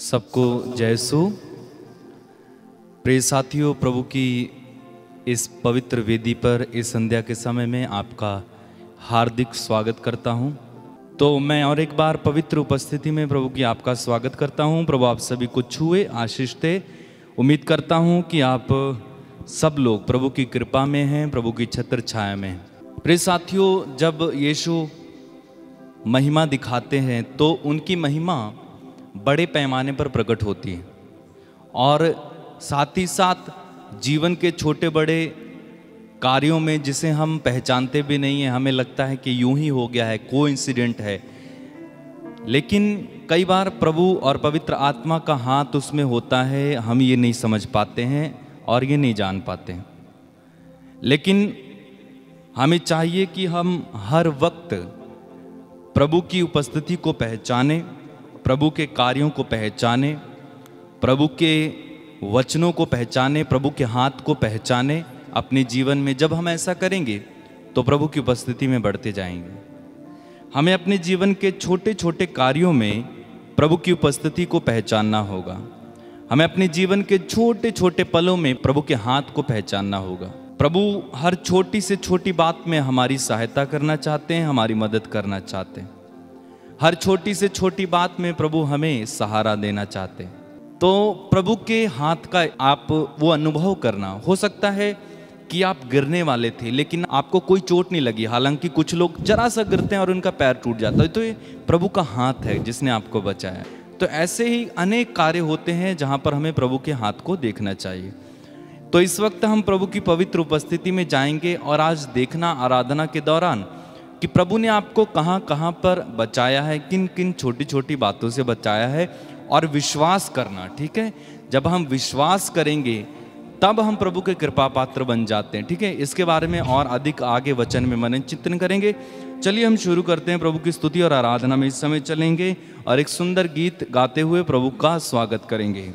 सबको जय सु। प्रिय साथियों, प्रभु की इस पवित्र वेदी पर इस संध्या के समय में आपका हार्दिक स्वागत करता हूं। तो मैं और एक बार पवित्र उपस्थिति में प्रभु की आपका स्वागत करता हूं। प्रभु आप सभी को छुए, आशीष दे। उम्मीद करता हूं कि आप सब लोग प्रभु की कृपा में हैं, प्रभु की छत्र छाया में। प्रिय साथियों, जब यीशु महिमा दिखाते हैं तो उनकी महिमा बड़े पैमाने पर प्रकट होती है और साथ ही साथ जीवन के छोटे बड़े कार्यों में जिसे हम पहचानते भी नहीं हैं, हमें लगता है कि यूं ही हो गया है, कोइंसिडेंट है, लेकिन कई बार प्रभु और पवित्र आत्मा का हाथ उसमें होता है। हम ये नहीं समझ पाते हैं और ये नहीं जान पाते हैं, लेकिन हमें चाहिए कि हम हर वक्त प्रभु की उपस्थिति को पहचाने, प्रभु के कार्यों को पहचाने, प्रभु के वचनों को पहचाने, प्रभु के हाथ को पहचाने अपने जीवन में। जब हम ऐसा करेंगे तो प्रभु की उपस्थिति में बढ़ते जाएंगे। हमें अपने जीवन के छोटे छोटे कार्यों में प्रभु की उपस्थिति को पहचानना होगा। हमें अपने जीवन के छोटे छोटे पलों में प्रभु के हाथ को पहचानना होगा। प्रभु हर छोटी से छोटी बात में हमारी सहायता करना चाहते हैं, हमारी मदद करना चाहते हैं। हर छोटी से छोटी बात में प्रभु हमें सहारा देना चाहते हैं। तो प्रभु के हाथ का आप वो अनुभव करना। हो सकता है कि आप गिरने वाले थे लेकिन आपको कोई चोट नहीं लगी, हालांकि कुछ लोग जरा सा गिरते हैं और उनका पैर टूट जाता है, तो ये प्रभु का हाथ है जिसने आपको बचाया। तो ऐसे ही अनेक कार्य होते हैं जहाँ पर हमें प्रभु के हाथ को देखना चाहिए। तो इस वक्त हम प्रभु की पवित्र उपस्थिति में जाएंगे और आज देखना आराधना के दौरान कि प्रभु ने आपको कहाँ कहाँ पर बचाया है, किन किन छोटी छोटी बातों से बचाया है, और विश्वास करना। ठीक है, जब हम विश्वास करेंगे तब हम प्रभु के कृपा पात्र बन जाते हैं। ठीक है, इसके बारे में और अधिक आगे वचन में मनन चिंतन करेंगे। चलिए हम शुरू करते हैं। प्रभु की स्तुति और आराधना में इस समय चलेंगे और एक सुंदर गीत गाते हुए प्रभु का स्वागत करेंगे।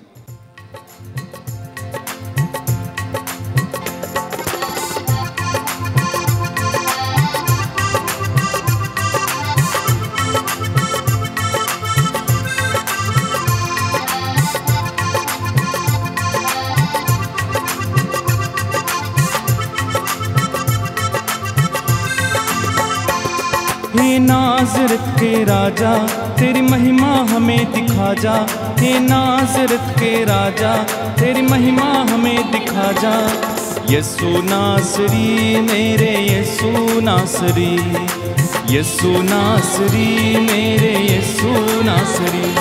हे नाज़रत के राजा, तेरी महिमा हमें दिखा जा। हे नाज़रत के राजा, तेरी महिमा हमें दिखा जा। यीशु नासरी मेरे यीशु नासरी, यीशु नासरी मेरे यीशु नासरी।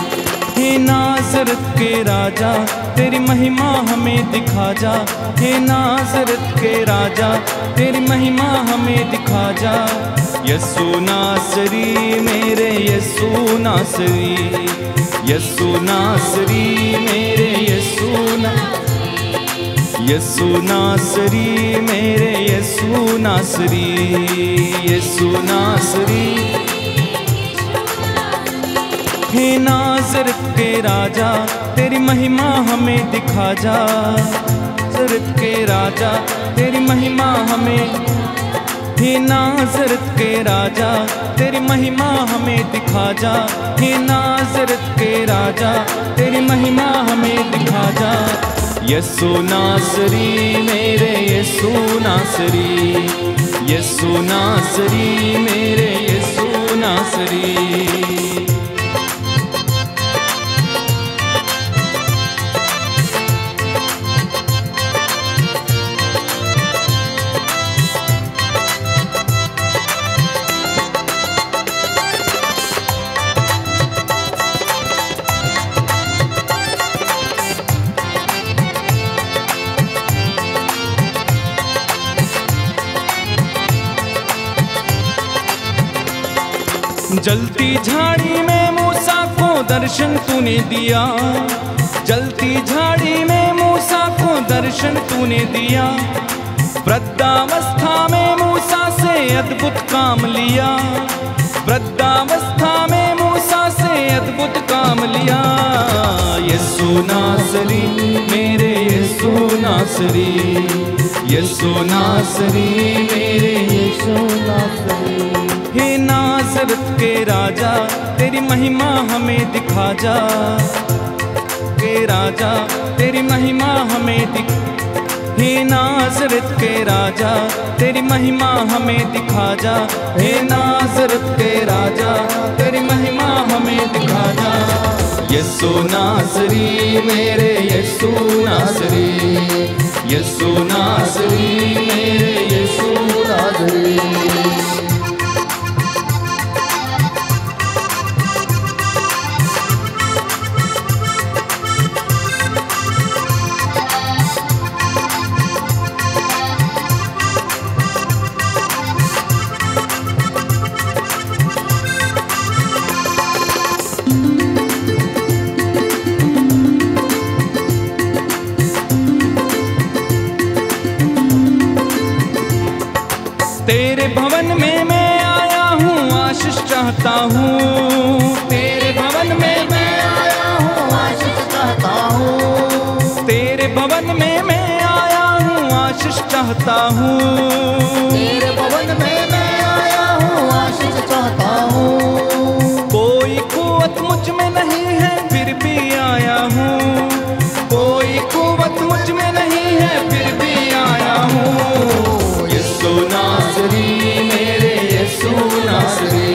हे नाज़रत के राजा, तेरी महिमा हमें दिखा जा। हे नाज़रत के राजा, तेरी महिमा हमें दिखा जा। यीशु नासरी मेरे यीशु नासरी, यीशु नासरी मेरे यीशु नासरी, यीशु नासरी मेरे यीशु नासरी, यीशु नासरी। हे नाज़रत के राजा, तेरी महिमा हमें दिखा जा। नाज़रत के राजा, तेरी महिमा हमें। हे नाज़रत के राजा, तेरी महिमा हमें दिखा जा। हे नाज़रत के राजा, तेरी महिमा हमें दिखा जा। यीशु नासरी मेरे यीशु नासरी, यीशु नासरी मेरे यीशु नासरी। जलती झाड़ी में मूसा को दर्शन तूने दिया। जलती झाड़ी में मूसा को दर्शन तूने दिया। वृद्धावस्था में मूसा से अद्भुत काम लिया। वृद्धावस्था में मूसा से अद्भुत काम लिया। यीशु नासरी मेरे यीशु नासरी, यीशु नासरी मेरे यीशु नासरी। हे नाज़रत के राजा, तेरी महिमा हमें दिखा जा। राजा तेरी महिमा हमें दिख, हे नाज़रत के राजा तेरी महिमा हमें दिखा जा, हे नाज़रत के राजा तेरी महिमा हमें दिखा जा। यीशु नासरी मेरे यीशु नासरी, यीशु नासरी मेरे यीशु नासरी। तेरे भवन में मैं आया हूँ आशीष चाहता हूँ, तेरे भवन में मैं आया हूँ आशीष चाहता हूँ, तेरे भवन में मैं आया हूँ आशीष चाहता हूँ, तेरे भवन में मैं आया हूँ आशीष चाहता हूँ। कोई कुव्वत मुझ में नहीं है फिर भी आया हूँ, कोई कुव्वत मुझ में नहीं है फिर भी आया हूँ। यीशु नासरी मेरे यीशु नासरी,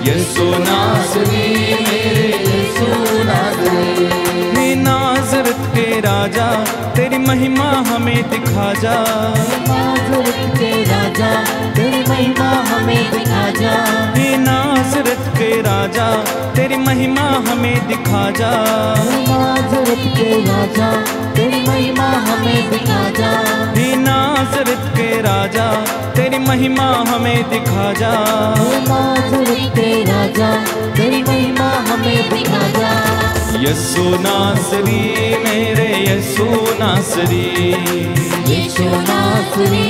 यीशु नासरी मेरे यीशु नासरी। हे नाज़रत के राजा तेरी महिमा हमें दिखा जा, नाज़रत के राजा तेरी महिमा हमें दिखा जा, हे नाज़रत के राजा तेरी महिमा हमें दिखा जा, नाज़रत के राजा तेरी महिमा हमें दिखा जा, हे नाज़रत के राजा तेरी महिमा हमें दिखा जा, नाज़रत के राजा तेरी महिमा हमें दिखा जा। यीशु नासरी मेरे यीशु नासरी, यीशु नासरी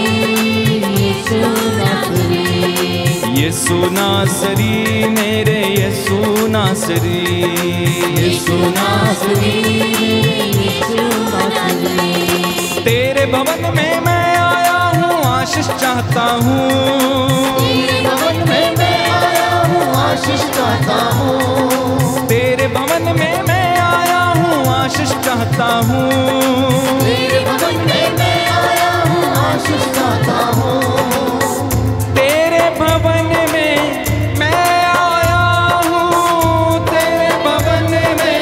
यीशु नासरी, यीशु नासरी मेरे यीशु नासरी, यीशु नासरी यीशु नासरी। तेरे भवन में मैं आया हूँ आशीष चाहता हूँ, तेरे भवन में मैं आया हूँ आशीष चाहता हूँ, तेरे भवन में मैं आया हूँ आशीष चाहता हूँ, तेरे भवन में मैं आया हूँ आशीष चाहता हूँ। तेरे भवन में मैं आया हूँ, तेरे भवन में मैं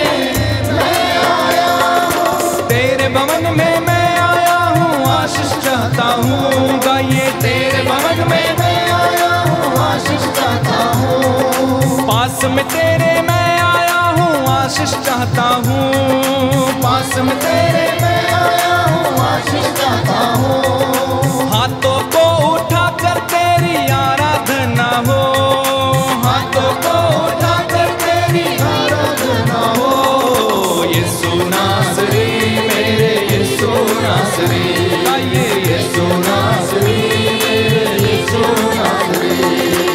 आया हूँ, तेरे भवन में मैं आया हूँ आशीष चाहता हूँ। गाइए तेरे भवन में मैं आया हूँ आशीष चाहता हूँ, पास में तेरे मैं आया हूँ आशीष चाहता हूँ, पास में तेरे मैं आया हूँ आशीष चाहता हूँ। हाथों को उठा कर तेरी आराधना हो, हाथों को उठा कर तेरी आराधना हो। यीशु नासरी मेरे यीशु नासरी, आइए यीशु नासरी मेरे यीशु नासरी।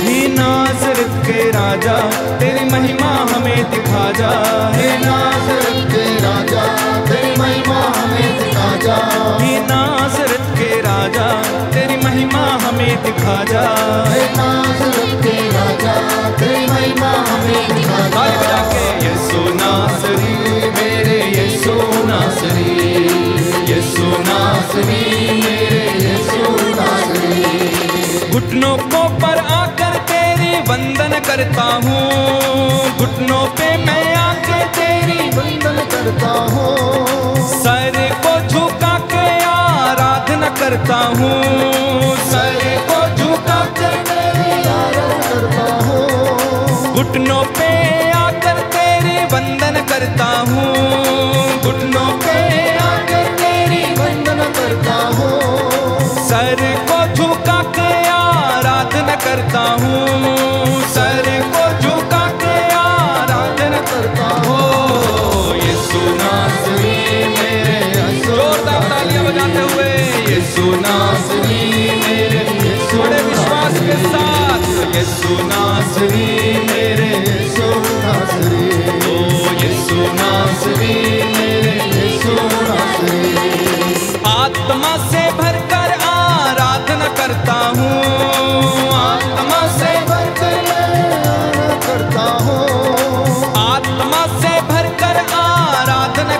हे नाज़रत के राजा तेरी महिमा हमें दिखा जा, हे नाज़रत के राजा तेरी महिमा हमें दिखा जा, हे नाज़रत के राजा तेरी महिमा हमें दिखा जा, हे नाज़रत के राजा तेरी महिमा हमें दिखा जा। बजा के यीशु नासरी मेरे यीशु नासरी, यीशु नासरी मेरे यीशु नासरी। घुटनों को पर आकर तेरी वंदन करता हूँ, घुटनों पे मैं आके तेरी वंदन करता हूँ, सर को झुका के आराधना करता हूँ, सर को झुका के तेरी आराधना करता हूँ। घुटनों पे आकर तेरी वंदन करता हूँ, घुटनों पे आकर तेरी वंदन करता हूँ, सर को झुका के आराधना करता हूँ, सर को झुका के आराधना करता हूँ। यीशु नासरी मेरे जोरदार तालियां बजाते हुए यीशु नासरी मेरे यीशु, बड़े विश्वास के साथ यीशु नासरी मेरे यीशु नासरी, ओ यीशु नासरी मेरे यीशु नासरी। आत्मा से भरकर आराधना करता हूँ, आत्मा से भरकर आराधना करता हूँ, आत्मा से भरकर आराधना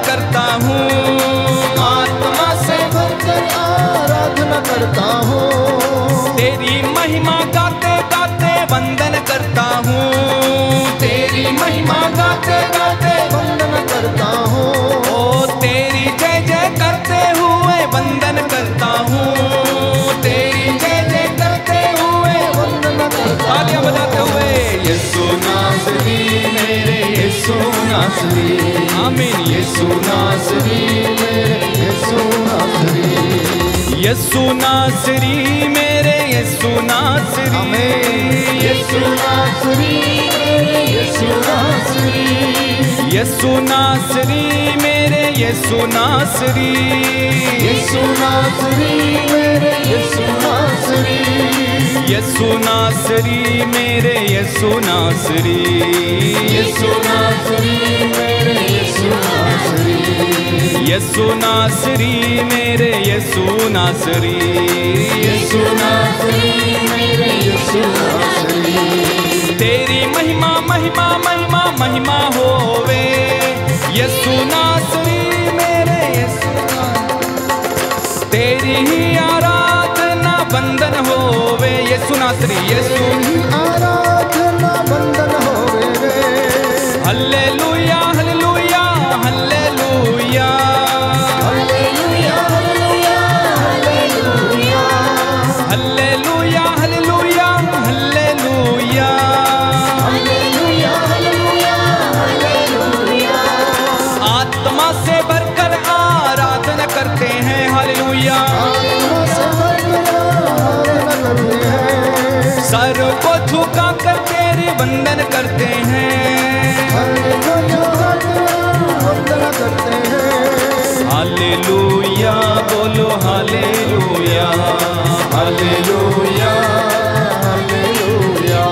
नासरी, आमीन। यीशु नासरी मेरे यीशु नासरी, यीशु नासरी मेरे यीशु नासरी, यीशु नासरी मेरे यीशु नासरी, यीशु नासरी मेरे यीशु नासरी, यीशु नासरी मेरे यीशु नासरी, यीशु नासरी मेरे यीशु नासरी, यीशु नासरी मेरे यीशु नासरी, यीशु नासरी मेरे यीशु नासरी, यीशु नासरी मेरे यीशु नासरी। तेरी महिमा महिमा महिमा महिमा होवे, यीशु नासरी मेरे यीशु नासरी। तेरी ही आराधना बंधन होवे, यीशु नासरी यीशु आराधना बंधन होवे रे। Hallelujah hallelujah hallelujah, hallelujah hallelujah hallelujah, hallelujah hallelujah hallelujah, hallelujah hallelujah hallelujah. आत्मा से भरकर आराधना करते हैं, हालेलुया। आत्मा से भरकर आराधना करते हैं, सर को झुका कर तेरे वंदन करते हैं, हालेलुया वंदना करते हैं। हालेलुया बोलो hallelujah, hallelujah hallelujah,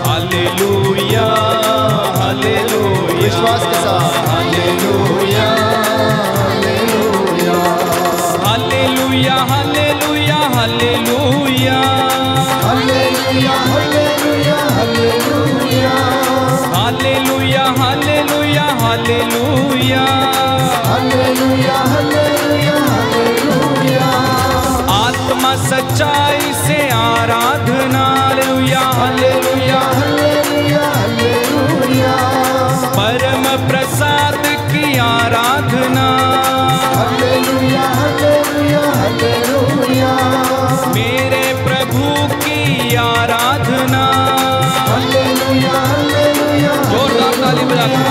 hallelujah hallelujah, विश्वास के साथ hallelujah hallelujah, hallelujah hallelujah hallelujah, hallelujah hallelujah hallelujah, hallelujah hallelujah hallelujah, hallelujah hallelujah hallelujah. आत्मा सच्चाई से आराधना, हालेलुया हालेलुया, हालेलुया हालेलुया, परम प्रसाद की आराधना, हालेलुया हालेलुया हालेलुया, मेरे प्रभु की आराधना। हालेलुया हालेलुया जोरदार ताली बजाकर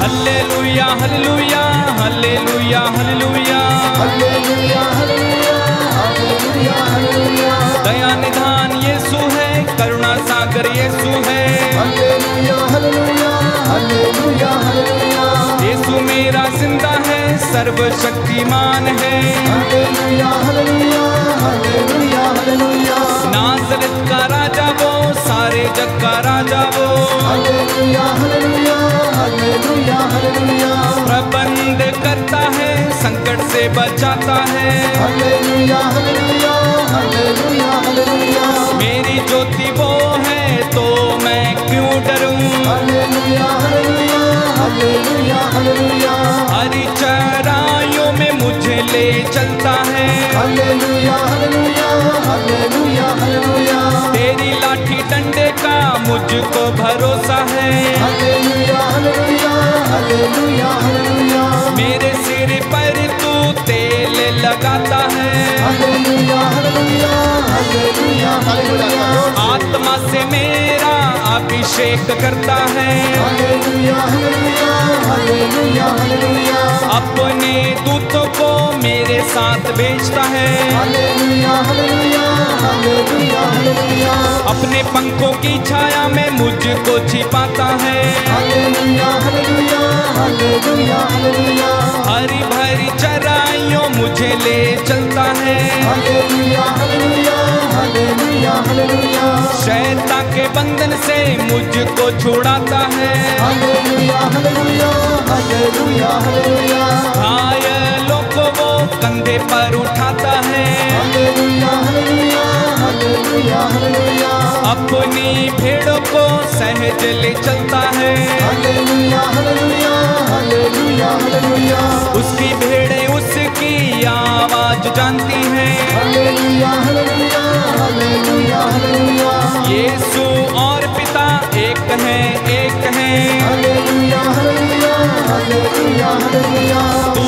hallelujah hallelujah hallelujah hallelujah, hallelujah hallelujah hallelujah hallelujah, दया निधान यीशु है, करुणा सागर यीशु है, hallelujah hallelujah hallelujah hallelujah, Yeshu मेरा जिंदा है, सर्वशक्तिमान है, hallelujah hallelujah hallelujah hallelujah, Nazareth का राजा वो, सारे जग का राजा वो, हालेलुया हालेलुया हालेलुया हालेलुया, प्रबंध करता है, संकट से बचाता है, हालेलुया हालेलुया हालेलुया हालेलुया, मेरी ज्योति वो है तो मैं क्यों डरूं, हालेलुया हालेलुया हालेलुया हालेलुया, हरी चराइयों में मुझे ले चलता है, हालेलुया हालेलुया हालेलुया हालेलुया, तेरी लाठी डंडे का मुझको भरोसा है, हालेलुया हालेलुया हालेलुया हालेलुया, मेरे सिर पर तू तेल लगाता है, हालेलुया हालेलुया हालेलुया हालेलुया, आत्मा से मेरा अभिषेक करता है, हालेलुया हालेलुया हालेलुया हालेलुया, अपने दूतों को मेरे साथ भेजता है, हालेलुया हालेलुया हालेलुया हालेलुया, अपने पंखों की छाया में मुझको छिपाता है, हालेलुया हालेलुया हालेलुया हालेलुया, हरी भरी चराइयों मुझे ले चलता है, हालेलुया हालेलुया हालेलुया हालेलुया, शैतान के बंधन से मुझको छुड़ाता है, हालेलुया हालेलुया हालेलुया हालेलुया, घायलों को वो कंधे पर उठाता है, हालेलुया हालेलुया हालेलुया हालेलुया, अपनी भेड़ों को सहज ले चलता है, हालेलुया हालेलुया हालेलुया हालेलुया, उसकी भेड़ें उसकी आवाज जानती हैं, हालेलुया हालेलुया हालेलुया हालेलुया, यीशु और पिता एक हैं एक हैं, हालेलुया हालेलुया हालेलुया हालेलुया, तू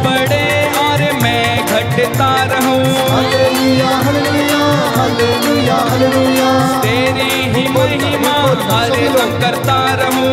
बड़े और मैं घटता रहूं, हालेलुया हालेलुया हालेलुया हालेलुया, तेरी ही महिमा हरदम करता रहूं,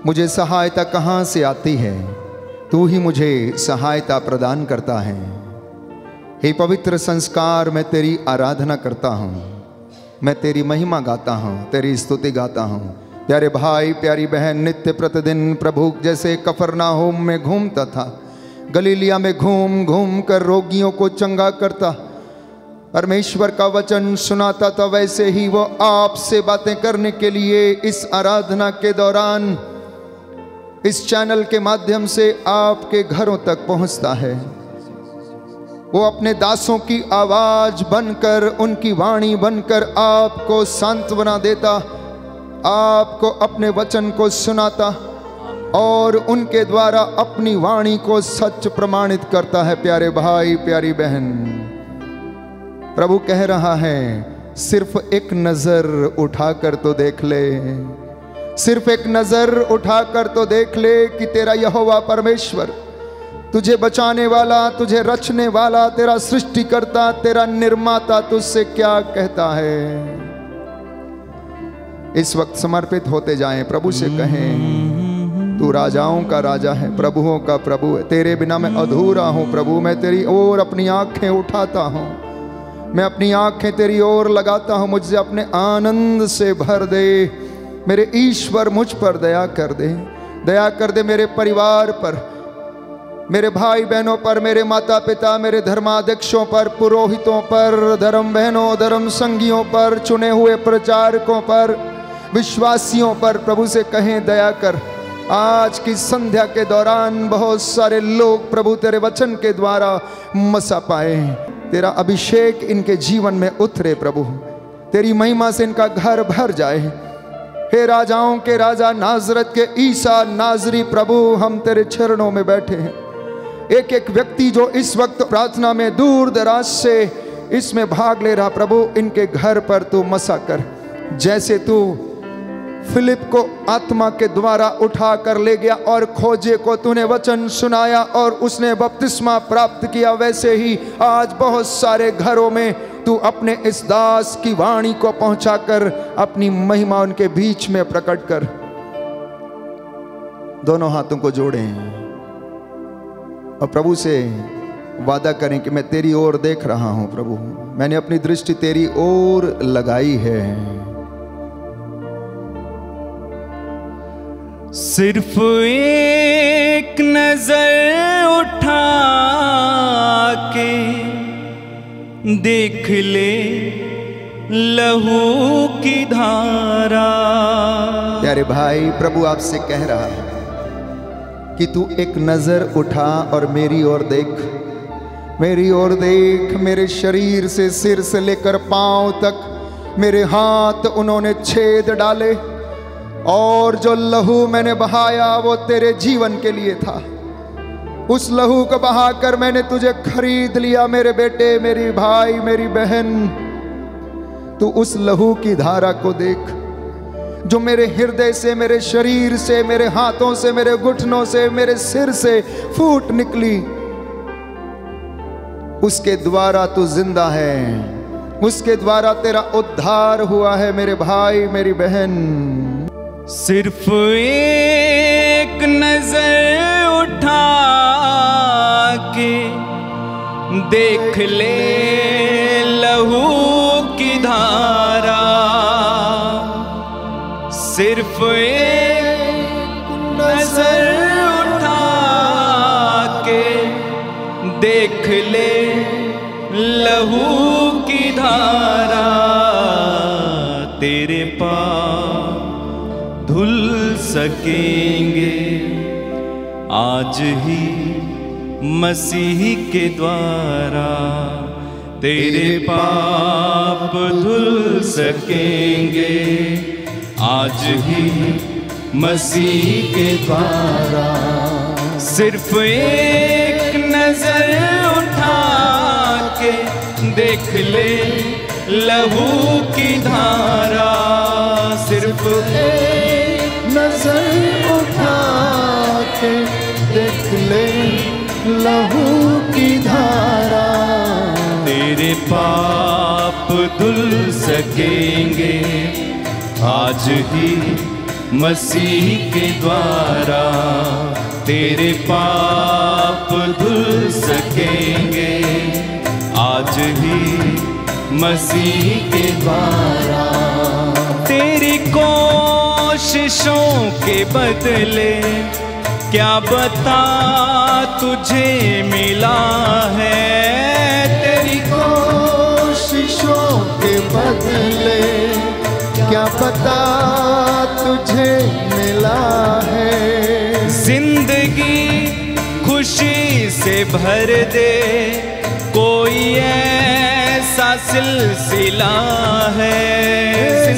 मुझे सहायता कहाँ से आती है? तू ही मुझे सहायता प्रदान करता है। हे पवित्र संस्कार, मैं तेरी आराधना करता हूँ, मैं तेरी महिमा गाता हूँ, तेरी स्तुति गाता हूँ। प्यारे भाई प्यारी बहन, नित्य प्रतिदिन प्रभु जैसे कफरनाहूम में घूमता था, गलीलिया में घूम घूम कर रोगियों को चंगा करता, परमेश्वर का वचन सुनाता था, वैसे ही वो आपसे बातें करने के लिए इस आराधना के दौरान इस चैनल के माध्यम से आपके घरों तक पहुंचता है। वो अपने दासों की आवाज बनकर, उनकी वाणी बनकर आपको सांत्वना देता, आपको अपने वचन को सुनाता और उनके द्वारा अपनी वाणी को सच प्रमाणित करता है। प्यारे भाई प्यारी बहन, प्रभु कह रहा है, सिर्फ एक नजर उठाकर तो देख ले, सिर्फ एक नजर उठाकर तो देख ले कि तेरा यहोवा परमेश्वर, तुझे बचाने वाला, तुझे रचने वाला, तेरा सृष्टिकर्ता, तेरा निर्माता तुझसे क्या कहता है। इस वक्त समर्पित होते जाएं, प्रभु से कहें, तू राजाओं का राजा है, प्रभुओं का प्रभु है, तेरे बिना मैं अधूरा हूं। प्रभु, मैं तेरी ओर अपनी आंखें उठाता हूं, मैं अपनी आंखें तेरी ओर लगाता हूं, मुझसे अपने आनंद से भर दे। मेरे ईश्वर, मुझ पर दया कर दे, दया कर दे मेरे परिवार पर, मेरे भाई बहनों पर, मेरे माता पिता, मेरे धर्माध्यक्षों पर, पुरोहितों पर, धर्म बहनों, धर्म संगियों पर, चुने हुए प्रचारकों पर, विश्वासियों पर। प्रभु से कहें, दया कर। आज की संध्या के दौरान बहुत सारे लोग प्रभु तेरे वचन के द्वारा मसा पाए, तेरा अभिषेक इनके जीवन में उतरे प्रभु, तेरी महिमा से इनका घर भर जाए। हे राजाओं के राजा, नाजरत के ईसा नाजरी प्रभु, हम तेरे चरणों में बैठे हैं। एक एक व्यक्ति जो इस वक्त प्रार्थना में दूर दराज से इसमें भाग ले रहा, प्रभु इनके घर पर तू मसा कर, जैसे तू फिलिप को आत्मा के द्वारा उठा कर ले गया और खोजे को तूने वचन सुनाया और उसने बपतिस्मा प्राप्त किया, वैसे ही आज बहुत सारे घरों में तू अपने इस दास की वाणी को पहुंचाकर अपनी महिमा उनके बीच में प्रकट कर। दोनों हाथों को जोड़ें और प्रभु से वादा करें कि मैं तेरी ओर देख रहा हूं प्रभु, मैंने अपनी दृष्टि तेरी ओर लगाई है। सिर्फ एक नजर उठा के देख ले लहू की धारा। प्यारे भाई, प्रभु आपसे कह रहा है कि तू एक नजर उठा और मेरी ओर देख, मेरी ओर देख। मेरे शरीर से सिर से लेकर पांव तक मेरे हाथ उन्होंने छेद डाले और जो लहू मैंने बहाया वो तेरे जीवन के लिए था। उस लहू को बहाकर मैंने तुझे खरीद लिया मेरे बेटे, मेरी भाई, मेरी बहन। तू उस लहू की धारा को देख जो मेरे हृदय से, मेरे शरीर से, मेरे हाथों से, मेरे घुटनों से, मेरे सिर से फूट निकली। उसके द्वारा तू जिंदा है, उसके द्वारा तेरा उद्धार हुआ है मेरे भाई, मेरी बहन। सिर्फ एक नजर उठा के देख ले लहू की धारा। सिर्फ एक नजर उठा के देख ले लहू की धारा। तेरे पाप धुल सकेंगे आज ही मसीह के द्वारा। तेरे पाप धुल सकेंगे आज ही मसीह के द्वारा। सिर्फ एक नजर उठा के देख ले लहू की धारा। सिर्फ एक नजर उठा के देख ले लहू की धारा। तेरे पाप धुल सकेंगे आज ही मसीह के द्वारा तेरे पाप धुल सकेंगे, आज ही मसीह के द्वारा। तेरी कोशिशों के बदले क्या बता तुझे मिला है, तेरी कोशिशों के बदले क्या पता तुझे मिला है। जिंदगी खुशी से भर दे, कोई ऐसा सिलसिला है।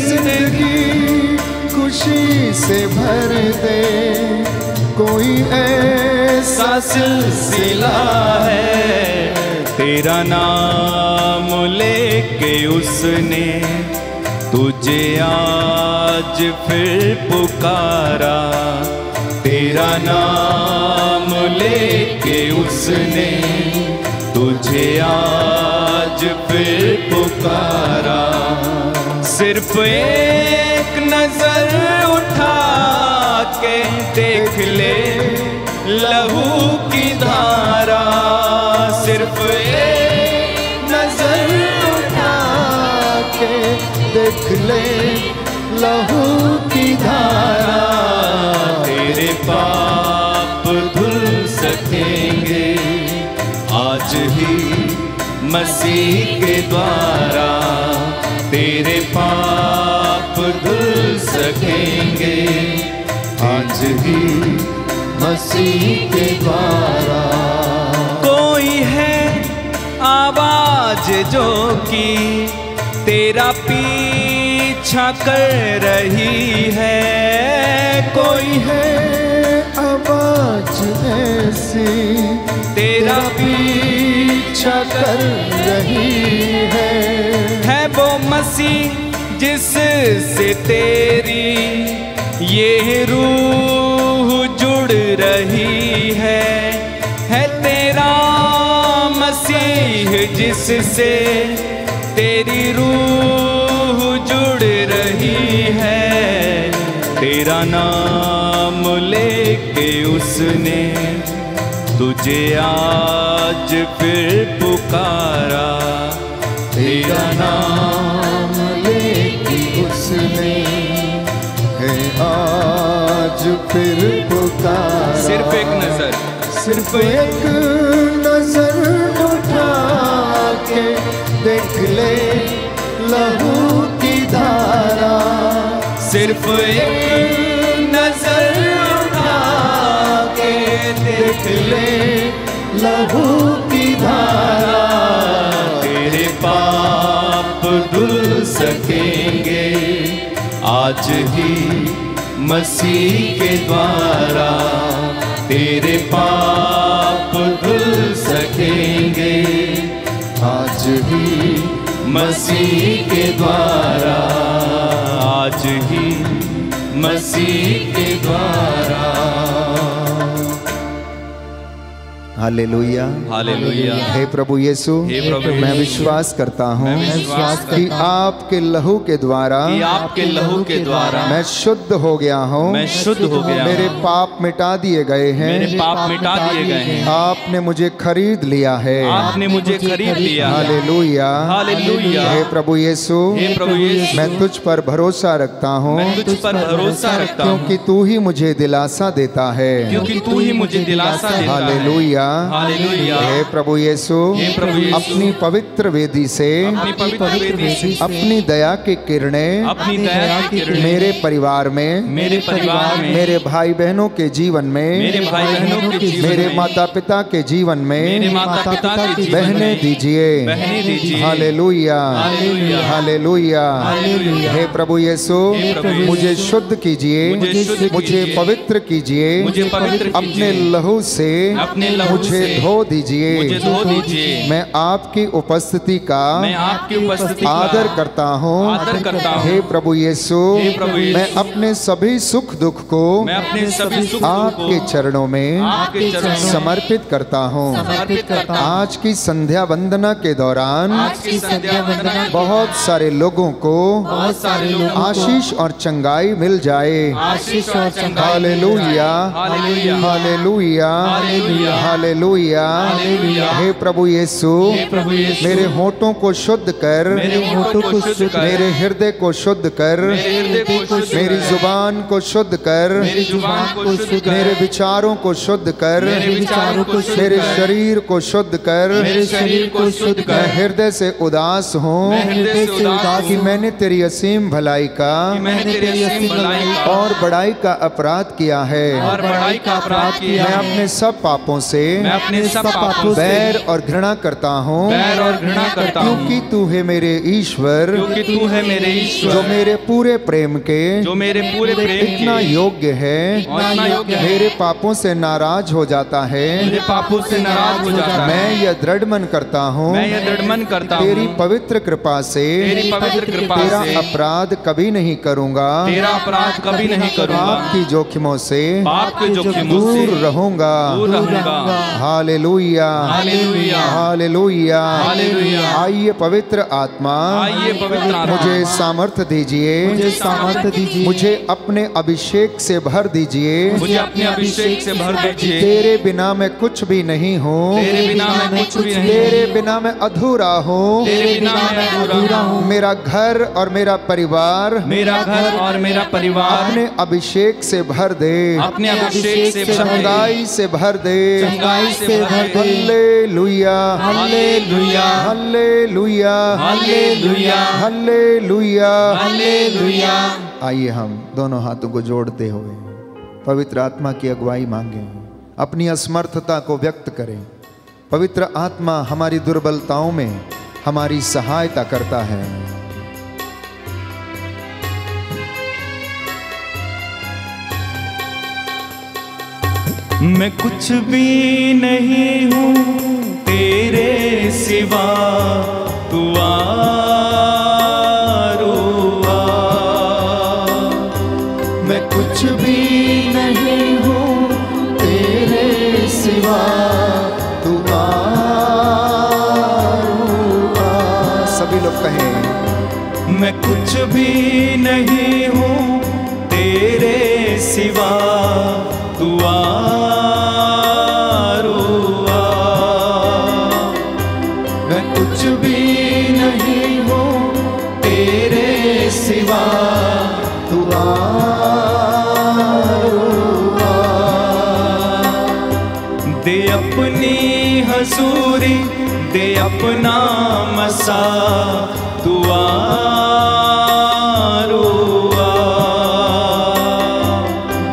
जिंदगी खुशी से भर दे, कोई ऐसा सिलसिला है। तेरा नाम लेके उसने तुझे आज फिर पुकारा, तेरा नाम लेके उसने तुझे आज फिर पुकारा। सिर्फ एक नजर उठा के देख ले लहू की धारा, सिर्फ एक नजर उठा के देख ले लहू की धारा। तेरे पाप धुल सकेंगे, आज ही मसीह के द्वारा तेरे पाप धुल सकेंगे, आज ही मसीह के द्वारा। कोई है आवाज जो कि तेरा पीछा कर रही है, कोई है आवाज ऐसी तेरा पीछा कर रही है वो मसीह जिससे तेरी ये रूह जुड़ रही है तेरा मसीह जिससे तेरी रूह जुड़ रही है। तेरा नाम लेके उसने तुझे आज फिर पुकारा, तेरा नाम लेके उसने है आज फिर पुकारा। सिर्फ एक नजर, सिर्फ एक नजर उठा के देख ले लहू की धारा। सिर्फ एक नजर उठा के देख ले लहू की धारा। तेरे पाप धुल सकेंगे, आज ही मसीह के द्वारा तेरे पाप धुल सकेंगे, आज ही मसीह के द्वारा, आज ही मसीह के द्वारा। Hallelujah, hallelujah. हे प्रभु यीशु, हे प्रभु यीशु, मैं विश्वास करता हूँ कि आपके लहू के द्वारा, आपके लहू के द्वारा मैं शुद्ध हो गया हूँ, मैं शुद्ध हो गया, मेरे पाप मिटा दिए गए हैं, मेरे पाप मिटा दिए गए हैं। आपने मुझे खरीद लिया है, आपने मुझे खरीद लिया। Hallelujah, hallelujah. हे प्रभु यीशु, हे प्रभु यीशु, मैं तुझ पर भरोसा रखता हूँ, मैं तुझ पर भरोसा रखता हूँ, क्योंकि तू ही मुझे दिलासा देता है, क्योंकि तू ही मुझे दिलासा देता है। Hallelujah, hallelujah. हे प्रभु यीशु, हे प्रभु यीशु, अपनी पवित्र वेदी से, अपनी दया की किरणें, अपनी दया की किरणें मेरे परिवार में, मेरे परिवार में, मेरे भाई बहनों के जीवन में, मेरे भाई बहनों के जीवन मेरे में, माता पिता के जीवन में, मेरे माता पिता के जीवन बहने में दीजिए, बहने दीजिए। Hallelujah, hallelujah, hallelujah. हालेलुया। हे प्रभु यीशु, हे प्रभु यीशु, मुझे शुद्ध कीजिए, मुझे शुद्ध मुझे कीजिए, पवित्र कीजिए, मुझे पवित्र अपने कीजिए, लहू से अपने लहू मुझे धो दीजिए। मुझे धो दीजिए। मैं आपकी उपस्थिति का मैं आपकी उपस्थिति का आदर करता हूँ। आदर करता हूँ। हे प्रभु यीशु, हे प्रभु यीशु, मैं अपने सभी सुख दुख को मैं अपने सभी सुख आपके चरणों में आपके चरणों में समर्पित करता हूँ। समर्पित करता हूँ। आज की संध्या वंदना के दौरान आज की संध्या वंदना बहुत सारे लोगों को बहुत सारे लोगों को आशीष और चंगाई मिल जाए। आशीष और चंगाई hallelujah, hallelujah, hallelujah, hallelujah, hallelujah. Hallelujah. हे प्रभु यीशु, हे प्रभु यीशु, मेरे होठों को शुद्ध कर, मेरे होठों को शुद्ध कर, मेरे हृदय को शुद्ध कर, मेरे हृदय को शुद्ध कर, मेरी जुबान को शुद्ध कर, मेरी जुबान को शुद्ध कर, मेरे विचारों को शुद्ध कर, मेरे विचारों को शुद्ध मेरे कर, शरीर को शुद्ध कर। मेरे शरीर को शुद्ध कर। मैं हृदय से उदास हूँ मैं हृदय से उदास कि हूँ मैंने तेरी असीम भलाई का कि मैंने तेरी असीम भलाई का और बड़ाई का अपराध किया है। और बड़ाई का अपराध किया मैं है। अपने सब पापों से मैं अपने सब पापों से बैर और घृणा करता हूँ, बैर और घृणा करता हूँ, क्योंकि तू है मेरे ईश्वर, क्योंकि तू है मेरे ईश्वर, जो मेरे पूरे प्रेम के जो मेरे पूरे प्रेम इतना के योग्य है, इतना योग्य है, मेरे पापों से नाराज हो जाता है। मेरे पापों से नाराज हो जाता है। मैं यह दृढ़ मन करता हूँ, मैं यह दृढ़ मन करता हूँ, तेरी पवित्र कृपा से तेरी पवित्र कृपा तेरा से अपराध कभी नहीं करूँगा, तेरा अपराध कभी नहीं करूँगा, पाप की जोखिमों से पाप के जोखिमों से दूर रहूँगा। दूर रहूँगा। Hallelujah, hallelujah, hallelujah. हालेलुया। आइए पवित्र आत्मा, आइए पवित्र आत्मा, मुझे सामर्थ्य दीजिए, मुझे सामर्थ्य दीजिए, मुझे अपने अभिषेक से भर दीजिए। मुझे अपने अभिषेक से भर दीजिए। तेरे बिना मैं कुछ भी नहीं हूँ, तेरे बिना मैं कुछ भी नहीं, तेरे बिना मैं अधूरा हूँ, तेरे बिना मैं अधूरा हूँ। मेरा घर और मेरा परिवार मेरा घर और मेरा परिवार अपने अभिषेक से भर दे, अपने अभिषेक से भर दे, चंगाई से भर दे, चंगाई से भर दे। Hallelujah, hallelujah, hallelujah, hallelujah, hallelujah, hallelujah. आइए हम दोनों हाथों को जोड़ते हुए पवित्र आत्मा की अगुवाई मांगें, अपनी असमर्थता को व्यक्त करें। पवित्र आत्मा हमारी दुर्बलताओं में हमारी सहायता करता है। मैं कुछ भी नहीं हूँ तेरे सिवा, तू आरुआ। मैं कुछ भी नहीं हूँ तेरे सिवा, तू आरुआ। सभी लोग कहें, मैं कुछ भी नहीं हूँ तेरे सिवा, तू आरुआ। मैं कुछ भी नहीं हूँ तेरे सिवा, तू आरुआ। दे अपनी हजूरी, दे अपना मसा, तू आरुआ।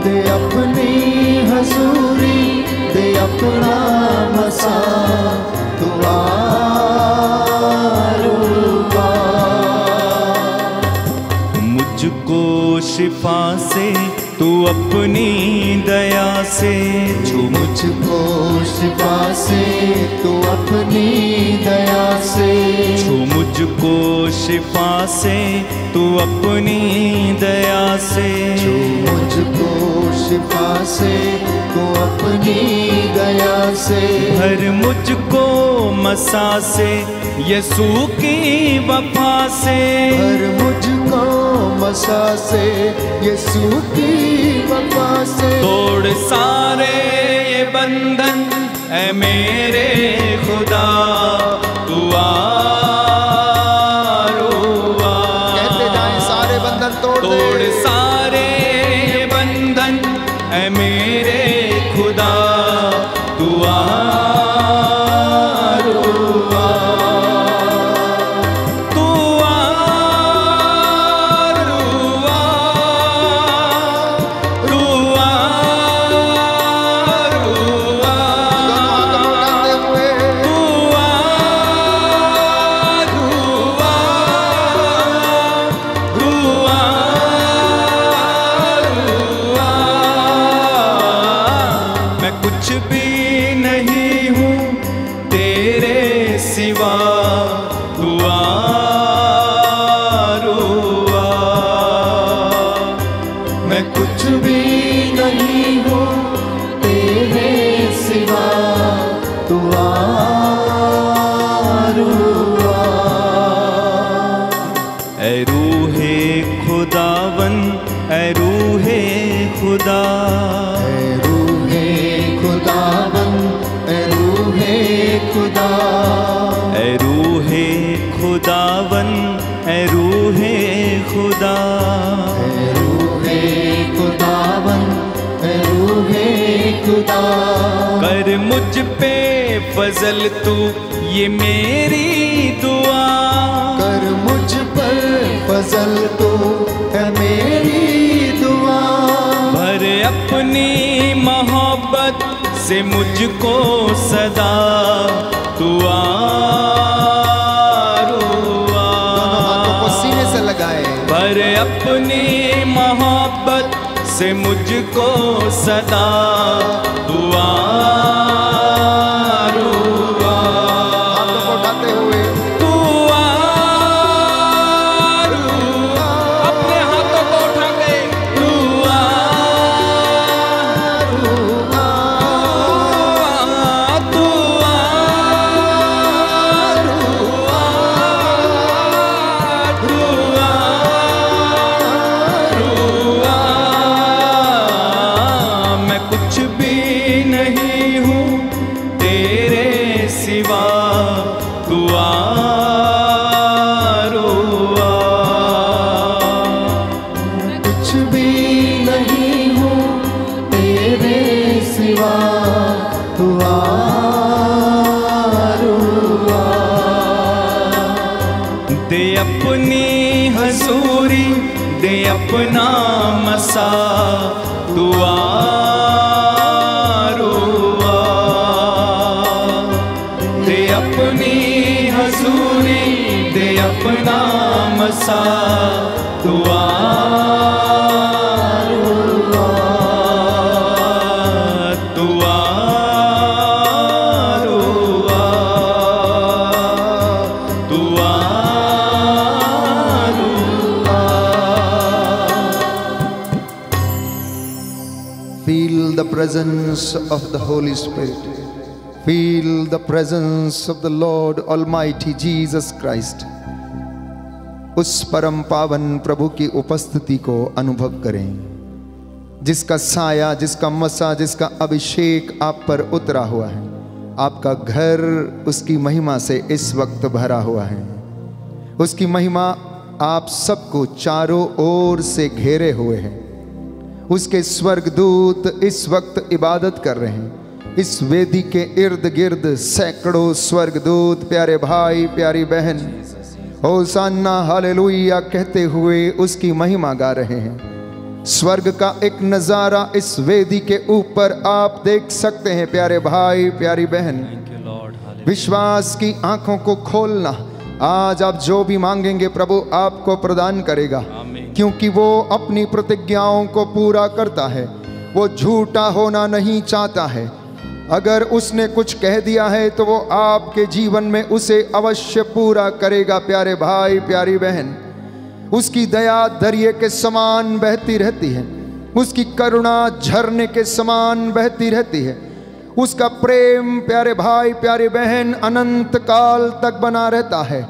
दे अपनी हजूरी, दे अपना मसा, तू आरुआ। मुझको शिफा से तू अपनी दया से छू, मुझको शिफा से तू अपनी दया से छू मुझको शिफा से तू अपनी दया से छू, मुझको शिफा से तू अपनी दया से भर मुझको मसा से यीशु की वफा से, भर मुझको मसा से यीशु की वफा से। तोड़ सारे ये बंधन ऐ मेरे खुदा, तू आरुआ। कहते जाएं, सारे बंधन तोड़ तोड़ दे। सारे ये बंधन ऐ मेरे खुदा, तू आरुआ। तू आरुआ, तू आरुआ, दोनों हाथ उठाते हुए तू सिवा तू आरुआ। मैं कुछ भी नहीं हूँ तेरे सिवा तू आरुआ। ऐ रूहे खुदावन, ऐ रूहे खुदा, ऐ रूहे खुदावन, ऐ रूहे खुदा, ऐ रूहे खुदावन, ऐ रूहे खुदा, ऐ रूहे खुदावन, ऐ रूहे खुदा। कर मुझ पे फजल तू ये मेरी दुआ, कर मुझ पर फजल तो है मेरी दुआ। भर अपनी मोहब्बत से मुझको सदा तू आरुआ। दोनों हाथों को सीने से लगाए। भर अपनी मोहब्बत से मुझको सदा तू आरुआ। हाथों को उठाते हुए तू आरुआ। अपने हाथों को उठा के तू आरुआ। तू आरुआ। तू आरुआ। मैं कुछ भी नहीं हूँ तेरे सिवा तू आरुआ। कुछ भी नहीं हूँ तेरे सिवा तू आरुआ। दे अपनी हजूरी, दे अपना मसा तू आरुआ। दे अपनी हजूरी, दे अपना मसा तू आरुआ। तू आरुआ। तू आरुआ। Feel the presence of the Holy Spirit. Feel the presence of the Lord Almighty Jesus Christ. उस परम पावन प्रभु की उपस्थिति को अनुभव करें, जिसका साया, जिसका मसा, जिसका अभिषेक आप पर उतरा हुआ है। आपका घर उसकी महिमा से इस वक्त भरा हुआ है। उसकी महिमा आप सबको चारों ओर से घेरे हुए है। उसके स्वर्गदूत इस वक्त इबादत कर रहे हैं। इस वेदी के इर्द गिर्द सैकड़ों स्वर्गदूत, प्यारे भाई, प्यारी बहन, होसाना हालेलुया कहते हुए उसकी महिमा गा रहे हैं। स्वर्ग का एक नजारा इस वेदी के ऊपर आप देख सकते हैं, प्यारे भाई, प्यारी बहन। विश्वास की आंखों को खोलना। आज आप जो भी मांगेंगे प्रभु आपको प्रदान करेगा, क्योंकि वो अपनी प्रतिज्ञाओं को पूरा करता है। वो झूठा होना नहीं चाहता है। अगर उसने कुछ कह दिया है तो वो आपके जीवन में उसे अवश्य पूरा करेगा, प्यारे भाई, प्यारी बहन। उसकी दया दरिया के समान बहती रहती है। उसकी करुणा झरने के समान बहती रहती है। उसका प्रेम, प्यारे भाई, प्यारी बहन, अनंत काल तक बना रहता है।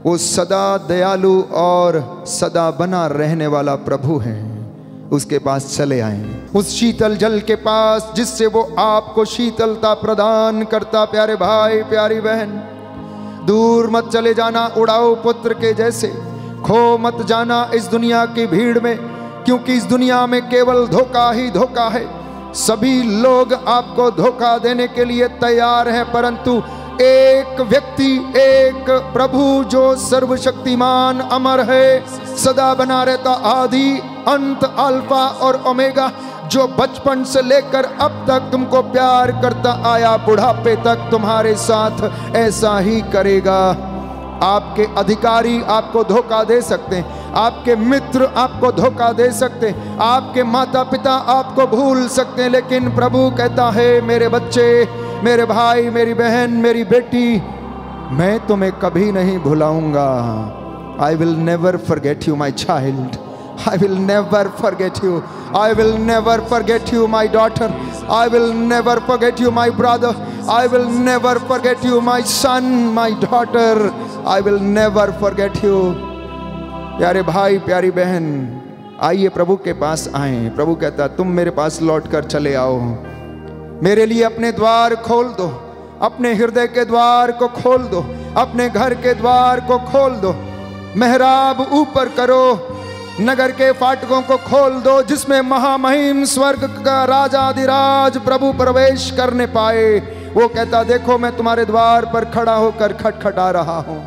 वो सदा दयालु और सदा बना रहने वाला प्रभु है। उसके पास चले आए, उस शीतल जल के पास जिससे वो आपको शीतलता प्रदान करता। प्यारे भाई, प्यारी बहन, दूर मत चले जाना उड़ाऊ पुत्र के जैसे। खो मत जाना इस दुनिया की भीड़ में, क्योंकि इस दुनिया में केवल धोखा ही धोखा है। सभी लोग आपको धोखा देने के लिए तैयार हैं, परंतु एक व्यक्ति, एक प्रभु जो सर्वशक्तिमान, अमर है, सदा बना रहता, आदि अंत, अल्फा और ओमेगा, जो बचपन से लेकर अब तक तुमको प्यार करता आया, बुढ़ापे तक तुम्हारे साथ ऐसा ही करेगा। आपके अधिकारी आपको धोखा दे सकते हैं, आपके मित्र आपको धोखा दे सकते हैं, आपके माता पिता आपको भूल सकते हैं, लेकिन प्रभु कहता है, मेरे बच्चे, मेरे भाई, मेरी बहन, मेरी बेटी, मैं तुम्हें कभी नहीं भुलाऊंगा। I will never forget you my child, I will never forget you. I will never forget you, my daughter. I will never forget you, my brother. I will never forget you, my son, my daughter. I will never forget you. प्यारे भाई, प्यारी बहन, आइए प्रभु के पास आए। प्रभु कहता तुम मेरे पास लौट कर चले आओ, मेरे लिए अपने द्वार खोल दो, अपने हृदय के द्वार को खोल दो, अपने घर के द्वार को खोल दो, मेहराब ऊपर करो, नगर के फाटकों को खोल दो, जिसमें महामहिम स्वर्ग का राजाधिराज प्रभु प्रवेश करने पाए। वो कहता देखो मैं तुम्हारे द्वार पर खड़ा होकर खटखटा रहा हूँ,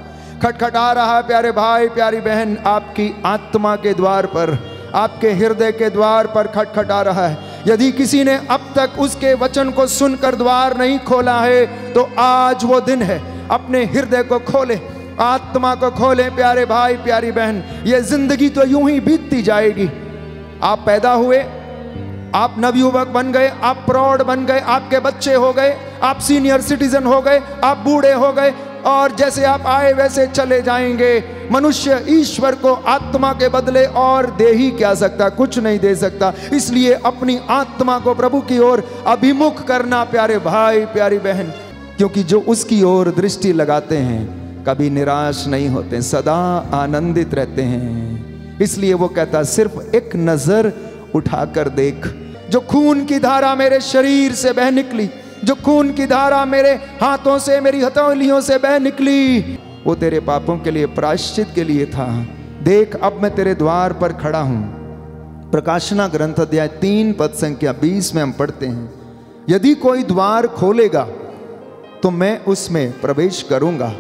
खटखटा रहा है। प्यारे भाई, प्यारी बहन, आपकी आत्मा के द्वार पर, आपके हृदय के द्वार पर खटखटा रहा है। यदि किसी ने अब तक उसके वचन को सुनकर द्वार नहीं खोला है तो आज वो दिन है, अपने हृदय को खोले, आत्मा को खोले। प्यारे भाई, प्यारी बहन, ये जिंदगी तो यूं ही बीतती जाएगी। आप पैदा हुए, आप नवयुवक बन गए, आप प्रौढ़ बन गए, आपके बच्चे हो गए, आप सीनियर सिटीजन हो गए, आप बूढ़े हो गए, और जैसे आप आए वैसे चले जाएंगे। मनुष्य ईश्वर को आत्मा के बदले और दे ही क्या सकता, कुछ नहीं दे सकता। इसलिए अपनी आत्मा को प्रभु की ओर अभिमुख करना प्यारे भाई, प्यारी बहन, क्योंकि जो उसकी ओर दृष्टि लगाते हैं कभी निराश नहीं होते, सदा आनंदित रहते हैं। इसलिए वो कहता सिर्फ एक नजर उठाकर देख, जो खून की धारा मेरे शरीर से बह निकली, जो खून की धारा मेरे हाथों से, मेरी हथेलियों से बह निकली, वो तेरे पापों के लिए, प्रायश्चित के लिए था। देख अब मैं तेरे द्वार पर खड़ा हूं। प्रकाशना ग्रंथ अध्याय 3 पद संख्या 20 में हम पढ़ते हैं, यदि कोई द्वार खोलेगा तो मैं उसमें प्रवेश करूंगा।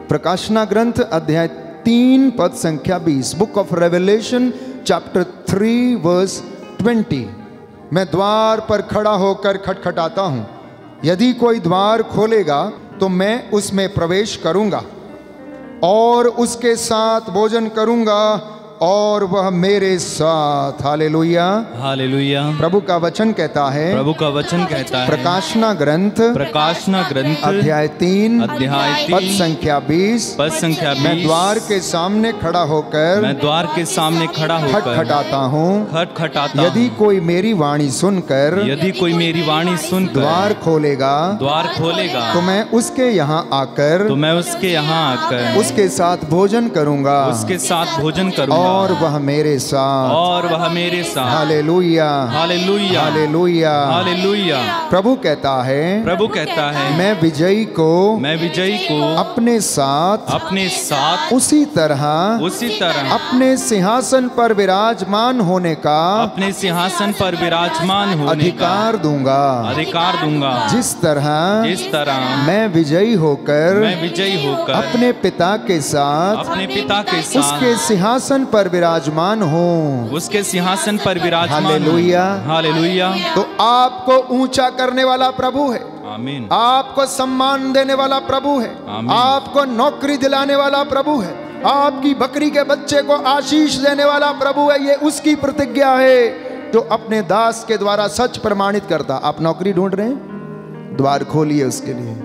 प्रकाशना ग्रंथ अध्याय 3 पद संख्या 20, book of Revelation chapter 3 verse 20। मैं द्वार पर खड़ा होकर खटखटाता हूं, यदि कोई द्वार खोलेगा तो मैं उसमें प्रवेश करूंगा और उसके साथ भोजन करूंगा और वह मेरे साथ। Hallelujah, hallelujah. प्रभु का वचन कहता है, प्रभु का वचन कहता है, प्रकाशना ग्रंथ अध्याय 3 पद संख्या 20, मैं द्वार के सामने खड़ा होकर, मैं द्वार के सामने खड़ा होकर खटखटाता हूँ, खटखटाता। यदि कोई मेरी वाणी सुनकर, यदि कोई मेरी वाणी सुनकर द्वार खोलेगा, द्वार खोलेगा, तो मैं उसके यहाँ आकर, तो मैं उसके यहाँ आकर उसके साथ भोजन करूंगा, उसके साथ भोजन करूंगा और वह मेरे साथ, और वह मेरे साथ। Hallelujah, hallelujah, hallelujah, hallelujah. प्रभु कहता है, प्रभु कहता है, मैं विजयी को, मैं विजयी को अपने साथ, अपने साथ उसी तरह अपने सिंहासन पर विराजमान होने का, अपने सिंहासन पर विराजमान होने अधिकार दूंगा, अधिकार दूंगा। जिस तरह मैं विजयी होकर, मैं विजयी होकर अपने पिता के साथ, अपने पिता के साथ उसके सिंहासन पर विराजमान हूँ, उसके सिंहासन पर विराजमान। Hallelujah, hallelujah. तो आपको ऊंचा करने वाला प्रभु है, आमीन। आपको सम्मान देने वाला प्रभु है, आपको नौकरी दिलाने वाला प्रभु है, आपकी बकरी के बच्चे को आशीष देने वाला प्रभु है। ये उसकी प्रतिज्ञा है जो अपने दास के द्वारा सच प्रमाणित करता। आप नौकरी ढूंढ रहे हैं, द्वार खोलिए उसके लिए।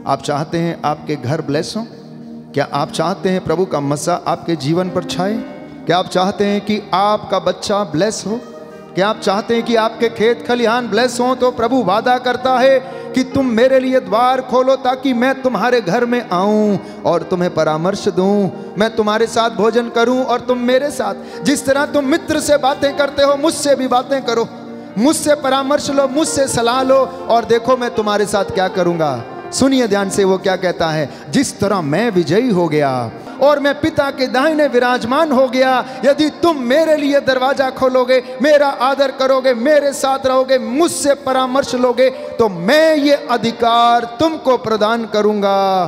आप चाहते हैं आपके घर ब्लेस हो? क्या आप चाहते हैं प्रभु का मसा आपके जीवन पर छाए? क्या आप चाहते हैं कि आपका बच्चा ब्लेस हो? क्या आप चाहते हैं कि आपके खेत खलिहान ब्लेस हो? तो प्रभु वादा करता है कि तुम मेरे लिए द्वार खोलो ताकि मैं तुम्हारे घर में आऊं और तुम्हें परामर्श दूं, मैं तुम्हारे साथ भोजन करूं और तुम मेरे साथ। जिस तरह तुम मित्र से बातें करते हो, मुझसे भी बातें करो, मुझसे परामर्श लो, मुझसे सलाह लो, और देखो मैं तुम्हारे साथ क्या करूंगा। सुनिए ध्यान से, वो क्या कहता है, जिस तरह मैं विजयी हो गया और मैं पिता के दाहिने विराजमान हो गया, यदि तुम मेरे लिए दरवाजा खोलोगे, मेरा आदर करोगे, मेरे साथ रहोगे, मुझसे परामर्श लोगे, तो मैं ये अधिकार तुमको प्रदान करूंगा।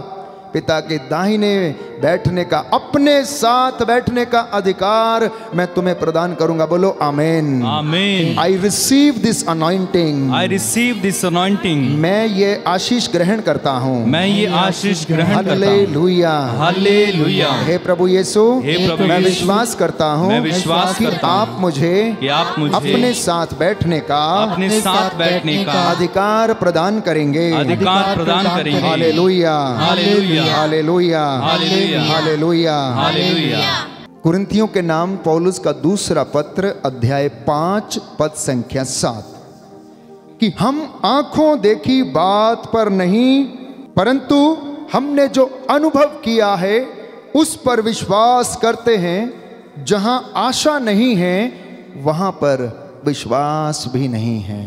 पिता के दाहिने बैठने का, अपने साथ बैठने का अधिकार मैं तुम्हें प्रदान करूंगा। बोलो आमेन। आमीन। I receive this anointing. I receive this anointing. मैं ये आशीष ग्रहण करता हूँ। मैं ये आशीष ग्रहण करता हूँ। Hallelujah, hallelujah. हे प्रभु यीशु, हे प्रभु मैं यीशु, विश्वास करता हूँ मैं विश्वास कि करता हूँ आप मुझे अपने साथ बैठने का, अपने साथ बैठने का अधिकार प्रदान करेंगे। अधिकार प्रदान करेंगे। Hallelujah, hallelujah, hallelujah, hallelujah, hallelujah, hallelujah. कुरिन्थियों के नाम पौलुस का दूसरा पत्र अध्याय 5 पद संख्या 7 कि हम आंखों देखी बात पर नहीं, परंतु हमने जो अनुभव किया है उस पर विश्वास करते हैं। जहां आशा नहीं है वहां पर विश्वास भी नहीं है।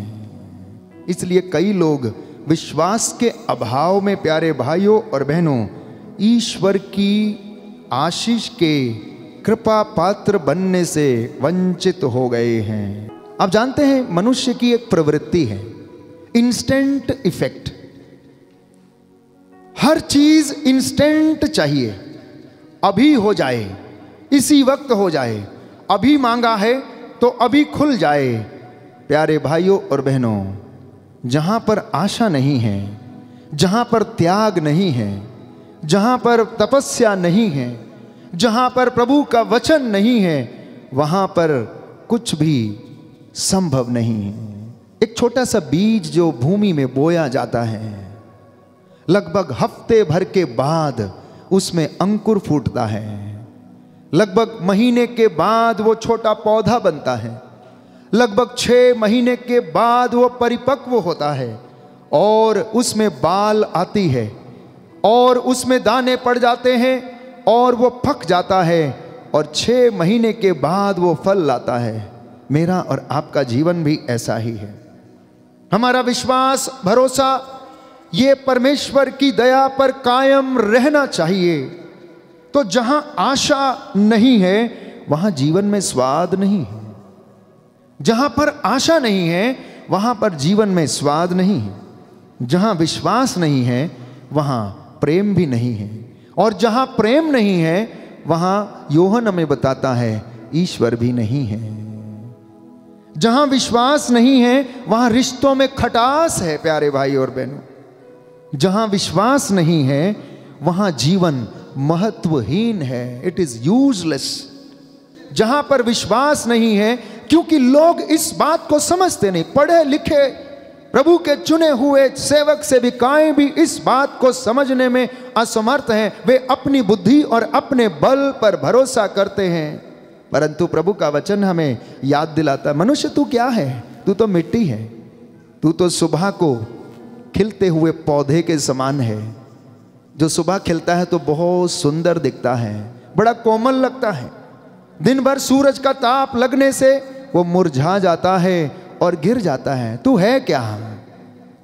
इसलिए कई लोग विश्वास के अभाव में, प्यारे भाइयों और बहनों, ईश्वर की आशीष के कृपा पात्र बनने से वंचित हो गए हैं। आप जानते हैं मनुष्य की एक प्रवृत्ति है, इंस्टेंट इफेक्ट। हर चीज इंस्टेंट चाहिए, अभी हो जाए, इसी वक्त हो जाए, अभी मांगा है तो अभी खुल जाए। प्यारे भाइयों और बहनों, जहां पर आशा नहीं है, जहां पर त्याग नहीं है, जहां पर तपस्या नहीं है, जहां पर प्रभु का वचन नहीं है, वहां पर कुछ भी संभव नहीं है। एक छोटा सा बीज जो भूमि में बोया जाता है, लगभग हफ्ते भर के बाद उसमें अंकुर फूटता है, लगभग महीने के बाद वो छोटा पौधा बनता है, लगभग 6 महीने के बाद वो परिपक्व होता है और उसमें बाल आती है और उसमें दाने पड़ जाते हैं और वो पक जाता है और 6 महीने के बाद वो फल लाता है। मेरा और आपका जीवन भी ऐसा ही है। हमारा विश्वास, भरोसा ये परमेश्वर की दया पर कायम रहना चाहिए। तो जहां आशा नहीं है वहां जीवन में स्वाद नहीं है। जहां पर आशा नहीं है वहां पर जीवन में स्वाद नहीं है। जहां विश्वास नहीं है वहां प्रेम भी नहीं है, और जहां प्रेम नहीं है वहां यूहन्ना हमें बताता है ईश्वर भी नहीं है। जहां विश्वास नहीं है वहां रिश्तों में खटास है। प्यारे भाई और बहनों, जहां विश्वास नहीं है वहां जीवन महत्वहीन है, इट इज यूजलेस। जहां पर विश्वास नहीं है, क्योंकि लोग इस बात को समझते नहीं, पढ़े लिखे प्रभु के चुने हुए सेवक सेविकाएं भी इस बात को समझने में असमर्थ हैं। वे अपनी बुद्धि और अपने बल पर भरोसा करते हैं, परंतु प्रभु का वचन हमें याद दिलाता है, मनुष्य तू क्या है? तू तो मिट्टी है, तू तो सुबह को खिलते हुए पौधे के समान है। जो सुबह खिलता है तो बहुत सुंदर दिखता है, बड़ा कोमल लगता है। दिन भर सूरज का ताप लगने से वो मुरझा जाता है और गिर जाता है। तू है क्या?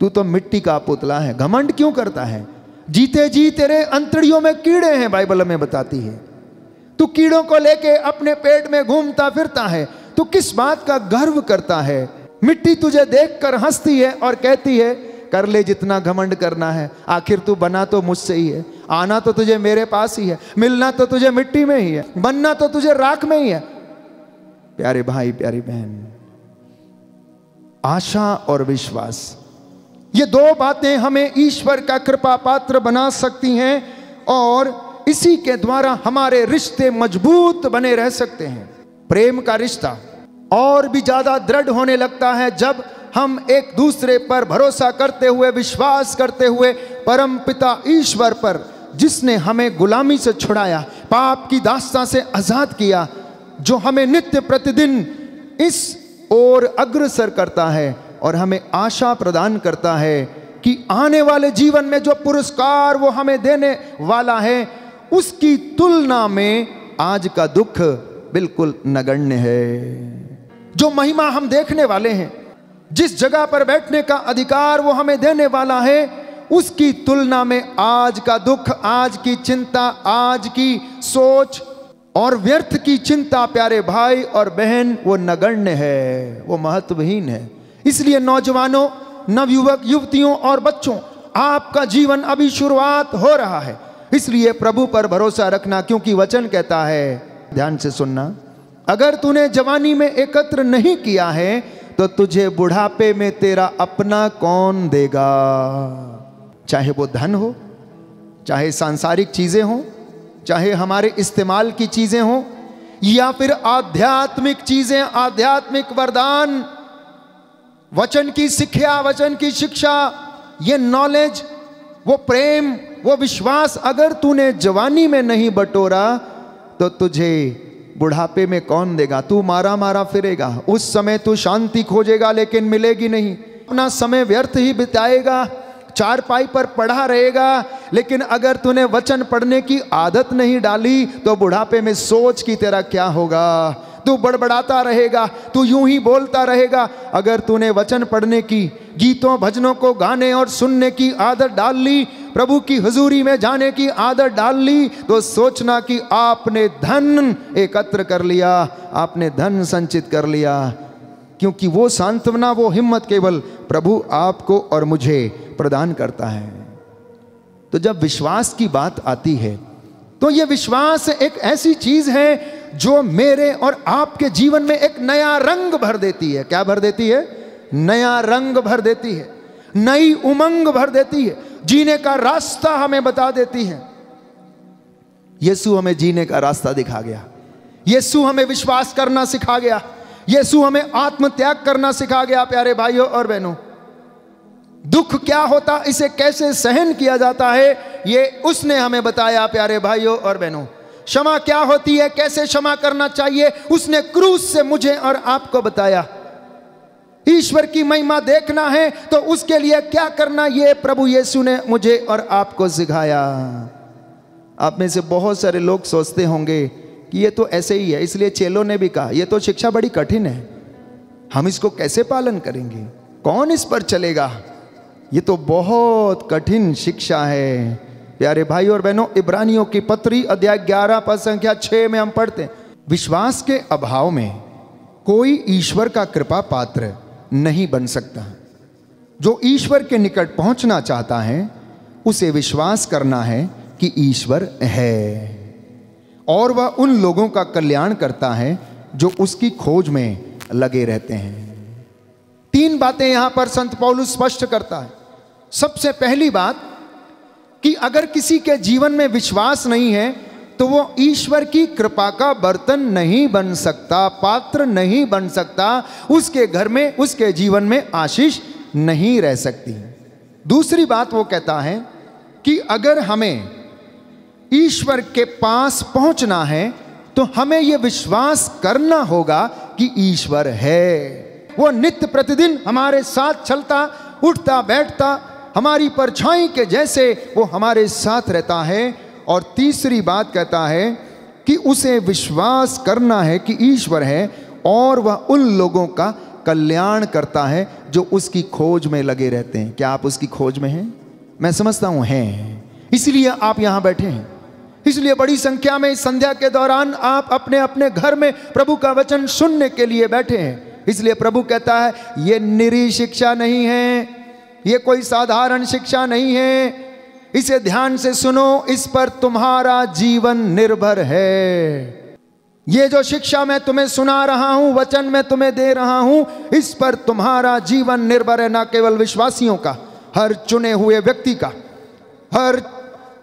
तू तो मिट्टी का पुतला है। घमंड क्यों करता है? जीते जी तेरे अंतड़ियों में कीड़े हैं, बाइबल हमें बताती है। तू कीड़ों को लेके अपने पेट में घूमता फिरता है। तू किस बात का गर्व करता है? मिट्टी तुझे देखकर हंसती है और कहती है कर ले जितना घमंड करना है, आखिर तू बना तो मुझसे ही है, आना तो तुझे मेरे पास ही है, मिलना तो तुझे मिट्टी में ही है, बनना तो तुझे राख में ही है। प्यारे भाई, प्यारी बहन, आशा और विश्वास, ये दो बातें हमें ईश्वर का कृपा पात्र बना सकती हैं और इसी के द्वारा हमारे रिश्ते मजबूत बने रह सकते हैं। प्रेम का रिश्ता और भी ज्यादा दृढ़ होने लगता है जब हम एक दूसरे पर भरोसा करते हुए, विश्वास करते हुए परम पिता ईश्वर पर, जिसने हमें गुलामी से छुड़ाया, पाप की दास्तां से आजाद किया, जो हमें नित्य प्रतिदिन इस ओर अग्रसर करता है और हमें आशा प्रदान करता है कि आने वाले जीवन में जो पुरस्कार वो हमें देने वाला है, उसकी तुलना में आज का दुख बिल्कुल नगण्य है। जो महिमा हम देखने वाले हैं, जिस जगह पर बैठने का अधिकार वो हमें देने वाला है, उसकी तुलना में आज का दुख, आज की चिंता, आज की सोच और व्यर्थ की चिंता, प्यारे भाई और बहन, वो नगण्य है, वो महत्वहीन है। इसलिए नौजवानों, नवयुवक, युवतियों और बच्चों, आपका जीवन अभी शुरुआत हो रहा है। इसलिए प्रभु पर भरोसा रखना, क्योंकि वचन कहता है, ध्यान से सुनना, अगर तूने जवानी में एकत्र नहीं किया है तो तुझे बुढ़ापे में तेरा अपना कौन देगा। चाहे वो धन हो, चाहे सांसारिक चीजें हो, चाहे हमारे इस्तेमाल की चीजें हो, या फिर आध्यात्मिक चीजें, आध्यात्मिक वरदान, वचन की शिक्षा, वचन की शिक्षा, ये नॉलेज, वो प्रेम, वो विश्वास, अगर तूने जवानी में नहीं बटोरा तो तुझे बुढ़ापे में कौन देगा। तू मारा मारा फिरेगा, उस समय तू शांति खोजेगा लेकिन मिलेगी नहीं, अपना समय व्यर्थ ही बिताएगा, चारपाई पर पढ़ा रहेगा, लेकिन अगर तूने वचन पढ़ने की आदत नहीं डाली तो बुढ़ापे में सोच की तेरा क्या होगा। तू बड़बड़ाता रहेगा, तू यूं ही बोलता रहेगा। अगर तूने वचन पढ़ने की, गीतों भजनों को गाने और सुनने की आदत डाल ली, प्रभु की हुजूरी में जाने की आदत डाल ली, तो सोचना कि आपने धन एकत्र कर लिया, आपने धन संचित कर लिया, क्योंकि वो सांत्वना, वो हिम्मत केवल प्रभु आपको और मुझे प्रदान करता है। तो जब विश्वास की बात आती है तो ये विश्वास एक ऐसी चीज है जो मेरे और आपके जीवन में एक नया रंग भर देती है। क्या भर देती है? नया रंग भर देती है, नई उमंग भर देती है, जीने का रास्ता हमें बता देती है। यीशु हमें जीने का रास्ता दिखा गया, यीशु हमें विश्वास करना सिखा गया, यीशु हमें आत्मत्याग करना सिखा गया। प्यारे भाइयों और बहनों, दुख क्या होता, इसे कैसे सहन किया जाता है, ये उसने हमें बताया। प्यारे भाइयों और बहनों, क्षमा क्या होती है, कैसे क्षमा करना चाहिए, उसने क्रूस से मुझे और आपको बताया। ईश्वर की महिमा देखना है तो उसके लिए क्या करना, ये प्रभु यीशु ने मुझे और आपको सिखाया। आप में से बहुत सारे लोग सोचते होंगे कि ये तो ऐसे ही है, इसलिए चेलों ने भी कहा ये तो शिक्षा बड़ी कठिन है, हम इसको कैसे पालन करेंगे, कौन इस पर चलेगा, ये तो बहुत कठिन शिक्षा है। प्यारे भाई और बहनों, इब्रानियों की पत्री अध्याय 11 पद संख्या 6 में हम पढ़ते हैं, विश्वास के अभाव में कोई ईश्वर का कृपा पात्र नहीं बन सकता। जो ईश्वर के निकट पहुंचना चाहता है उसे विश्वास करना है कि ईश्वर है, और वह उन लोगों का कल्याण करता है जो उसकी खोज में लगे रहते हैं। 3 बातें यहां पर संत पौलुस स्पष्ट करता है। सबसे पहली बात कि अगर किसी के जीवन में विश्वास नहीं है तो वो ईश्वर की कृपा का बर्तन नहीं बन सकता, पात्र नहीं बन सकता, उसके घर में, उसके जीवन में आशीष नहीं रह सकती। दूसरी बात वो कहता है कि अगर हमें ईश्वर के पास पहुंचना है तो हमें यह विश्वास करना होगा कि ईश्वर है। वो नित्य प्रतिदिन हमारे साथ चलता, उठता, बैठता, हमारी परछाई के जैसे वो हमारे साथ रहता है। और तीसरी बात कहता है कि उसे विश्वास करना है कि ईश्वर है और वह उन लोगों का कल्याण करता है जो उसकी खोज में लगे रहते हैं। क्या आप उसकी खोज में हैं? मैं समझता हूं हैं, इसलिए आप यहां बैठे हैं, इसलिए बड़ी संख्या में इस संध्या के दौरान आप अपने अपने घर में प्रभु का वचन सुनने के लिए बैठे हैं। इसलिए प्रभु कहता है ये निरी शिक्षा नहीं है, ये कोई साधारण शिक्षा नहीं है, इसे ध्यान से सुनो, इस पर तुम्हारा जीवन निर्भर है। ये जो शिक्षा मैं तुम्हें सुना रहा हूं, वचन मैं तुम्हें दे रहा हूं, इस पर तुम्हारा जीवन निर्भर है। ना केवल विश्वासियों का, हर चुने हुए व्यक्ति का, हर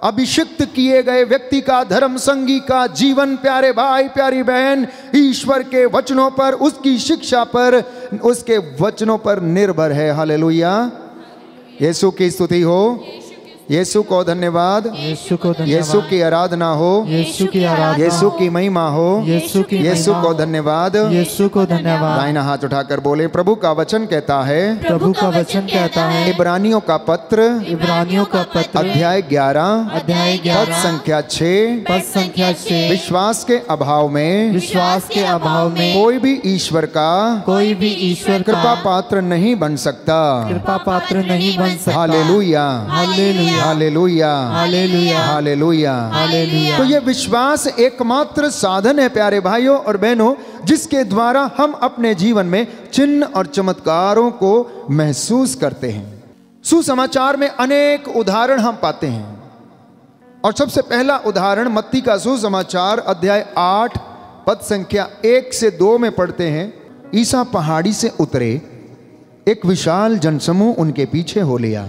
अभिषिक्त किए गए व्यक्ति का, धर्म संगी का जीवन, प्यारे भाई प्यारी बहन, ईश्वर के वचनों पर, उसकी शिक्षा पर, उसके वचनों पर निर्भर है। हालेलुया, यीशु की स्तुति हो, यीशु को धन्यवाद, यीशु को धन्यवाद, यीशु की आराधना हो, यीशु की आराधना, यीशु की महिमा हो, यीशु की यीशु महिमा को हो, धन्यवाद। यीशु को धन्यवाद। दाहिना हाथ उठाकर बोले, प्रभु का वचन कहता है, प्रभु का वचन कहता है, इब्रानियों का पत्र इब्रानियों का पत्र अध्याय 11 अध्याय पद 11 संख्या 6, पद संख्या 6, विश्वास के अभाव में विश्वास के अभाव में कोई भी ईश्वर का कोई भी ईश्वर कृपा का पात्र नहीं बन सकता। कृपा पात्र नहीं बन सकता। Hallelujah, hallelujah, hallelujah, hallelujah, hallelujah, hallelujah. तो ये विश्वास एकमात्र साधन है प्यारे भाइयों और बहनों, जिसके द्वारा हम अपने जीवन में चिन्ह और चमत्कारों को महसूस करते हैं। सुसमाचार में अनेक उदाहरण हम पाते हैं। और सबसे पहला उदाहरण मत्ती का सुसमाचार अध्याय 8 पद संख्या 1 से 2 में पढ़ते हैं। ईसा पहाड़ी से उतरे, एक विशाल जनसमूह उनके पीछे हो लिया।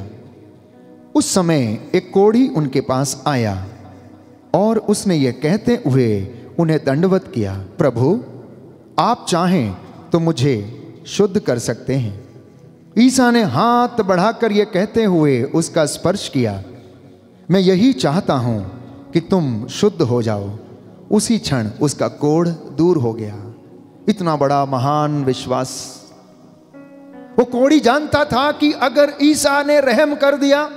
उस समय एक कोढ़ी उनके पास आया और उसने ये कहते हुए उन्हें दंडवत किया, प्रभु आप चाहें तो मुझे शुद्ध कर सकते हैं। ईसा ने हाथ बढ़ाकर ये कहते हुए उसका स्पर्श किया, मैं यही चाहता हूं कि तुम शुद्ध हो जाओ। उसी क्षण उसका कोढ़ दूर हो गया। इतना बड़ा महान विश्वास। वो कोढ़ी जानता था कि अगर ईसा ने रहम कर दिया,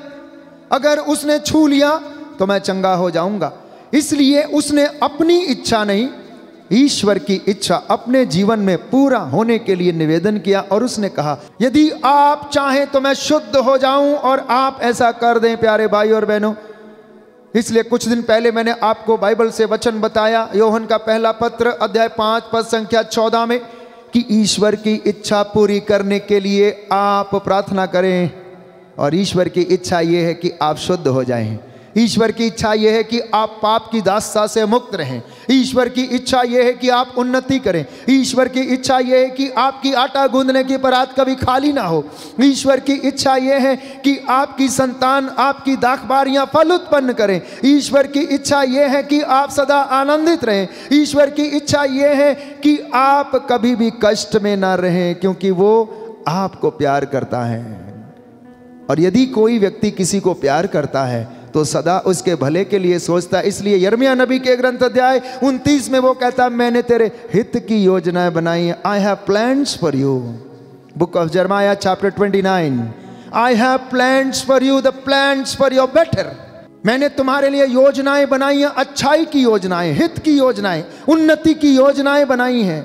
अगर उसने छू लिया तो मैं चंगा हो जाऊंगा। इसलिए उसने अपनी इच्छा नहीं, ईश्वर की इच्छा अपने जीवन में पूरा होने के लिए निवेदन किया और उसने कहा, यदि आप चाहें तो मैं शुद्ध हो जाऊं और आप ऐसा कर दें। प्यारे भाई और बहनों, इसलिए कुछ दिन पहले मैंने आपको बाइबल से वचन बताया, यूहन्ना का पहला पत्र अध्याय 5 पद संख्या 14 में, कि ईश्वर की इच्छा पूरी करने के लिए आप प्रार्थना करें। और ईश्वर की इच्छा यह है कि आप शुद्ध हो जाएं। ईश्वर की इच्छा यह है कि आप पाप की दासता से मुक्त रहें। ईश्वर की इच्छा यह है कि आप उन्नति करें। ईश्वर की इच्छा यह है कि आपकी आटा गूंदने की परात कभी खाली ना हो। ईश्वर की इच्छा यह है कि आपकी संतान, आपकी दाखबारियां फल उत्पन्न करें। ईश्वर की इच्छा यह है कि आप सदा आनंदित रहें। ईश्वर की इच्छा यह है कि आप कभी भी कष्ट में ना रहें, क्योंकि वो आपको प्यार करता है। और यदि कोई व्यक्ति किसी को प्यार करता है तो सदा उसके भले के लिए सोचता है। इसलिए यिर्मयाह नबी के ग्रंथ अध्याय 29 में वो कहता, मैंने तेरे हित की योजनाएं बनाई हैं। I have plans for you. Book of Jeremiah chapter 29, I have plans for you, the plans for your better. मैंने तुम्हारे लिए योजनाएं बनाई हैं, अच्छाई की योजनाएं, हित की योजनाएं, उन्नति की योजनाएं बनाई हैं।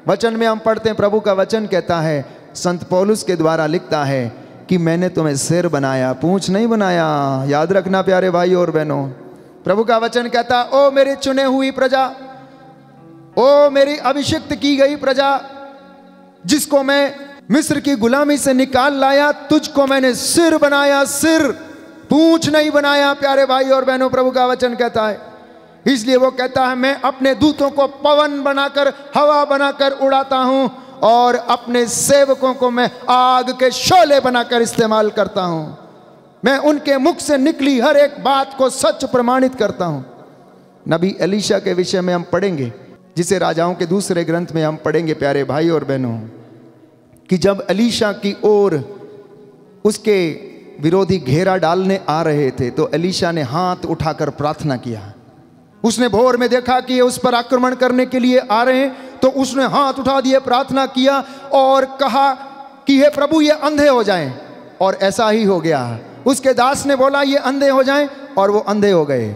वचन में हम पढ़ते हैं, प्रभु का वचन कहता है, संत पौलुस के द्वारा लिखता है कि मैंने तुम्हें सिर बनाया, पूंछ नहीं बनाया। याद रखना प्यारे भाई और बहनों, प्रभु का वचन कहता, ओ मेरी चुने हुई प्रजा, ओ मेरी अभिषिक्त की गई प्रजा, जिसको मैं मिस्र की गुलामी से निकाल लाया, तुझको मैंने सिर बनाया, सिर, पूंछ नहीं बनाया। प्यारे भाई और बहनों, प्रभु का वचन कहता है। इसलिए वो कहता है, मैं अपने दूतों को पवन बनाकर, हवा बनाकर उड़ाता हूं और अपने सेवकों को मैं आग के शोले बनाकर इस्तेमाल करता हूं। मैं उनके मुख से निकली हर एक बात को सच प्रमाणित करता हूं। नबी एलीशा के विषय में हम पढ़ेंगे, जिसे राजाओं के दूसरे ग्रंथ में हम पढ़ेंगे प्यारे भाई और बहनों, कि जब एलीशा की ओर उसके विरोधी घेरा डालने आ रहे थे तो एलीशा ने हाथ उठाकर प्रार्थना किया। उसने भोर में देखा कि ये उस पर आक्रमण करने के लिए आ रहे हैं, तो उसने हाथ उठा दिए, प्रार्थना किया और कहा कि हे प्रभु ये अंधे हो जाएं। और ऐसा ही हो गया। उसके दास ने बोला ये अंधे हो जाएं, और वो अंधे हो गए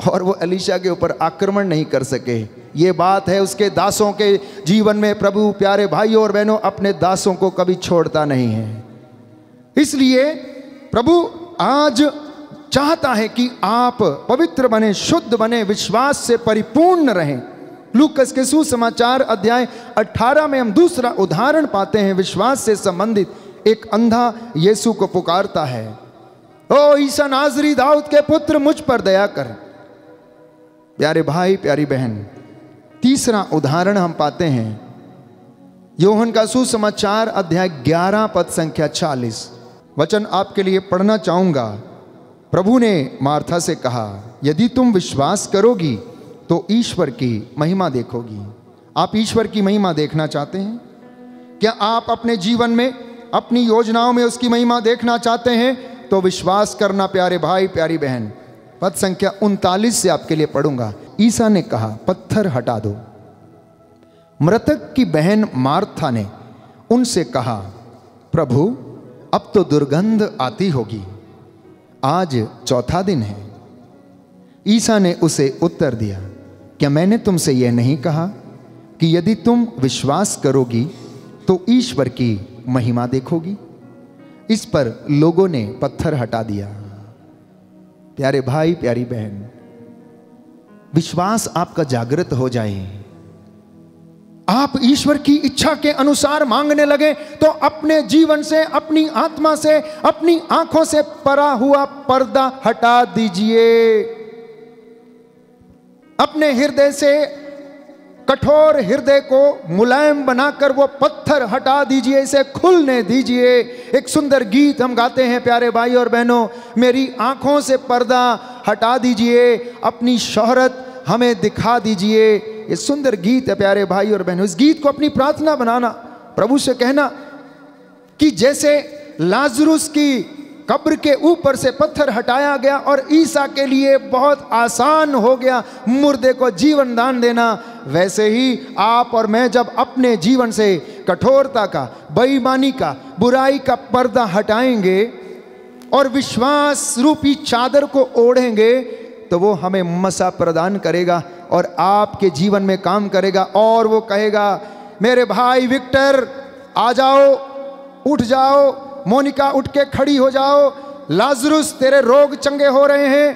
और वो एलीशा के ऊपर आक्रमण नहीं कर सके। ये बात है उसके दासों के जीवन में। प्रभु प्यारे भाइयों और बहनों अपने दासों को कभी छोड़ता नहीं है। इसलिए प्रभु आज चाहता है कि आप पवित्र बने, शुद्ध बने, विश्वास से परिपूर्ण रहें। लूकस के सुसमाचार अध्याय 18 में हम दूसरा उदाहरण पाते हैं विश्वास से संबंधित। एक अंधा यीशु को पुकारता है, ओ ईसा नाजरी दाऊद के पुत्र, मुझ पर दया कर। प्यारे भाई प्यारी बहन, तीसरा उदाहरण हम पाते हैं यूहन्ना का सुसमाचार अध्याय 11 पद संख्या 40। वचन आपके लिए पढ़ना चाहूंगा। प्रभु ने मार्था से कहा, यदि तुम विश्वास करोगी तो ईश्वर की महिमा देखोगी। आप ईश्वर की महिमा देखना चाहते हैं क्या? आप अपने जीवन में, अपनी योजनाओं में उसकी महिमा देखना चाहते हैं? तो विश्वास करना प्यारे भाई प्यारी बहन। पद संख्या 39 से आपके लिए पढ़ूंगा। ईसा ने कहा, पत्थर हटा दो। मृतक की बहन मार्था ने उनसे कहा, प्रभु अब तो दुर्गंध आती होगी, आज चौथा दिन है। ईसा ने उसे उत्तर दिया, क्या मैंने तुमसे यह नहीं कहा कि यदि तुम विश्वास करोगी तो ईश्वर की महिमा देखोगी? इस पर लोगों ने पत्थर हटा दिया। प्यारे भाई प्यारी बहन, विश्वास आपका जागृत हो जाए, आप ईश्वर की इच्छा के अनुसार मांगने लगे तो अपने जीवन से, अपनी आत्मा से, अपनी आंखों से परा हुआ पर्दा हटा दीजिए। अपने हृदय से कठोर हृदय को मुलायम बनाकर वो पत्थर हटा दीजिए, इसे खुलने दीजिए। एक सुंदर गीत हम गाते हैं प्यारे भाई और बहनों, मेरी आंखों से पर्दा हटा दीजिए, अपनी शोहरत हमें दिखा दीजिए। ये सुंदर गीत है प्यारे भाई और बहनों। इस गीत को अपनी प्रार्थना बनाना, प्रभु से कहना कि जैसे लाजरुस की कब्र के ऊपर से पत्थर हटाया गया और ईसा के लिए बहुत आसान हो गया मुर्दे को जीवन दान देना, वैसे ही आप और मैं जब अपने जीवन से कठोरता का, बेईमानी का, बुराई का पर्दा हटाएंगे और विश्वास रूपी चादर को ओढ़ेंगे तो वो हमें मसा प्रदान करेगा और आपके जीवन में काम करेगा। और वो कहेगा, मेरे भाई विक्टर आ जाओ, उठ जाओ, मोनिका उठ के खड़ी हो जाओ, लाजरुस तेरे रोग चंगे हो रहे हैं।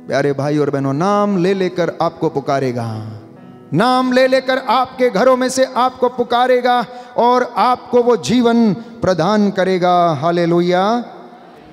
प्यारे भाई और बहनों, नाम ले लेकर आपको पुकारेगा, नाम ले लेकर आपके घरों में से आपको पुकारेगा और आपको वो जीवन प्रदान करेगा। हालेलुया,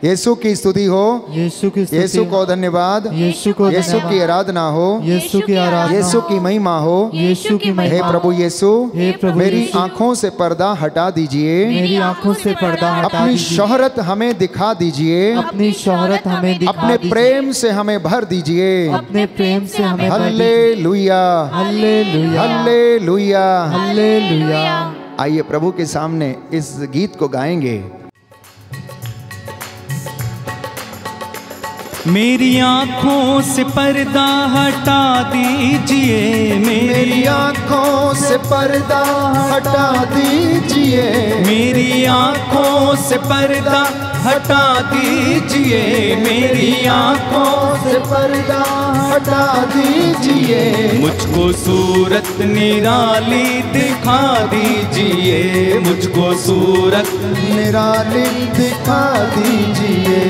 यीशु की स्तुति हो, यीशु की स्तुति, यीशु को धन्यवाद, यीशु को यीशु की आराधना हो, यीशु की आराधना, यीशु की महिमा हो, यीशु की हे महिमा। प्रभु यीशु, हे प्रभु मेरी यीशु, आंखों से पर्दा हटा दीजिए, मेरी आंखों से पर्दा हटा अपनी दीजिए, शोहरत हमें दिखा दीजिए, अपनी शोहरत हमें दिखा अपने दीजिए, प्रेम से हमें भर दीजिए। अपने प्रेम से हमें भर दीजिए। Hallelujah, hallelujah, hallelujah. हालेलुया। आइए प्रभु के सामने इस गीत को गाएंगे। मेरी आंखों से पर्दा हटा दीजिए, मेरी आंखों से पर्दा हटा दीजिए, मेरी आंखों से पर्दा हटा दीजिए, मेरी आंखों से पर्दा हटा दीजिए। मुझको सूरत निराली दिखा दीजिए, मुझको सूरत निराली दिखा दीजिए।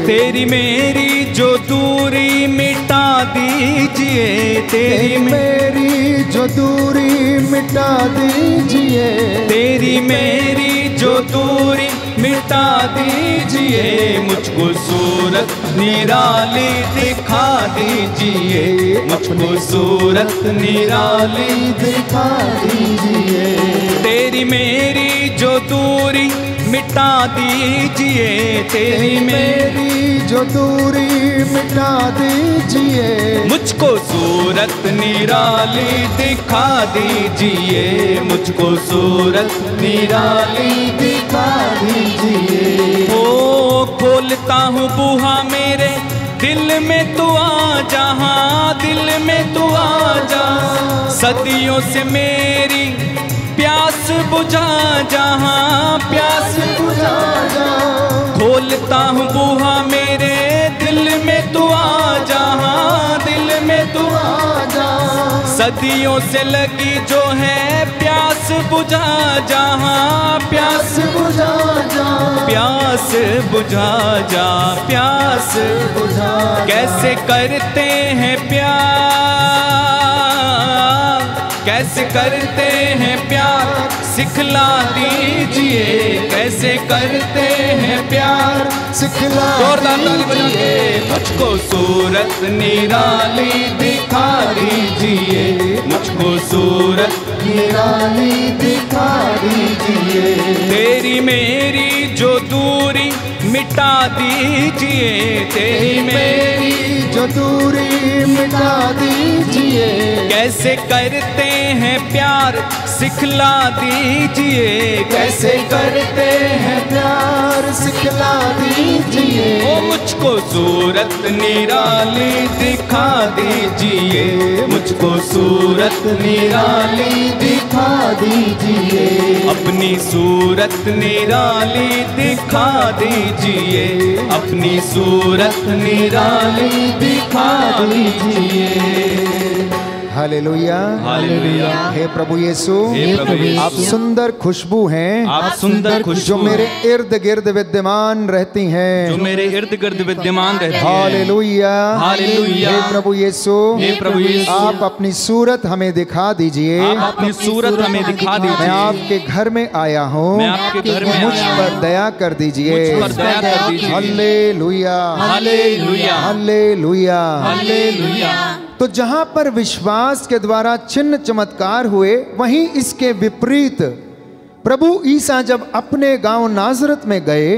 तेरी मेरी जो दूरी मिटा दीजिए, तेरी मेरी जो दूरी मिटा दीजिए, तेरी मेरी जो दूरी मिटा दीजिए। मुझको सूरत निराली दिखा दीजिए, मुझको सूरत निराली दिखा दीजिए। तेरी मेरी जो दूरी मिटा दीजिए, तेरी मेरी जो दूरी मिटा दीजिए। मुझको सूरत निराली दिखा दीजिए, मुझको सूरत निराली दिखा दीजिए। ओ खोलता हूँ बुहा मेरे दिल में तू आ जहाँ, दिल में तू आ जा। सदियों से मेरी प्यास बुझा जहाँ, प्यास बुझा जा। खोलता हूँ बुहा मेरे दिल में तू आ जहाँ, दिल में तू आ जा। सदियों से लगी जो है प्यास बुझा जहाँ, प्यास बुझा जा, प्यास बुझा जा, प्यास बुझा। कैसे करते हैं प्यार, कैसे करते हैं प्यार सिखला दीजिए, कैसे करते हैं प्यार सिखला दीजिए। मुझको सूरत निराली दिखा दीजिए, मुझको सूरत निराली दिखा दीजिए। तेरी मेरी जो दूरी मिटा दीजिए, तेरी मेरी जो दूरी मिटा दीजिए। कैसे करते हैं प्यार सिखला दीजिए, कैसे करते हैं प्यार सिखला दीजिए। ओ मुझको सूरत निराली दिखा दीजिए, मुझको सूरत निराली दिखा दीजिए। अपनी सूरत निराली दिखा दीजिए, अपनी सूरत निराली दिखा दीजिए। Hallelujah, hallelujah. हे प्रभु यीशु, हे प्रभु यीशु, आप सुंदर खुशबू हैं, आप सुंदर खुशबू जो मेरे इर्द गिर्द विद्यमान रहती हैं, जो मेरे इर्द गिर्द विद्यमान रहती है। Hallelujah, hallelujah. हे प्रभु यीशु, हे प्रभु यीशु, आप अपनी सूरत हमें दिखा दीजिए। आप अपनी सूरत हमें दिखा मैं दीजिए। आपके घर में आया हूँ, मैं आपके घर में मुझ आया हूँ। पर दया कर दीजिए। मुझ पर दया कर दीजिए। Hallelujah, hallelujah, hallelujah, hallelujah. तो जहां पर विश्वास के द्वारा चिन्ह चमत्कार हुए, वहीं इसके विपरीत प्रभु ईसा जब अपने गांव नाजरत में गए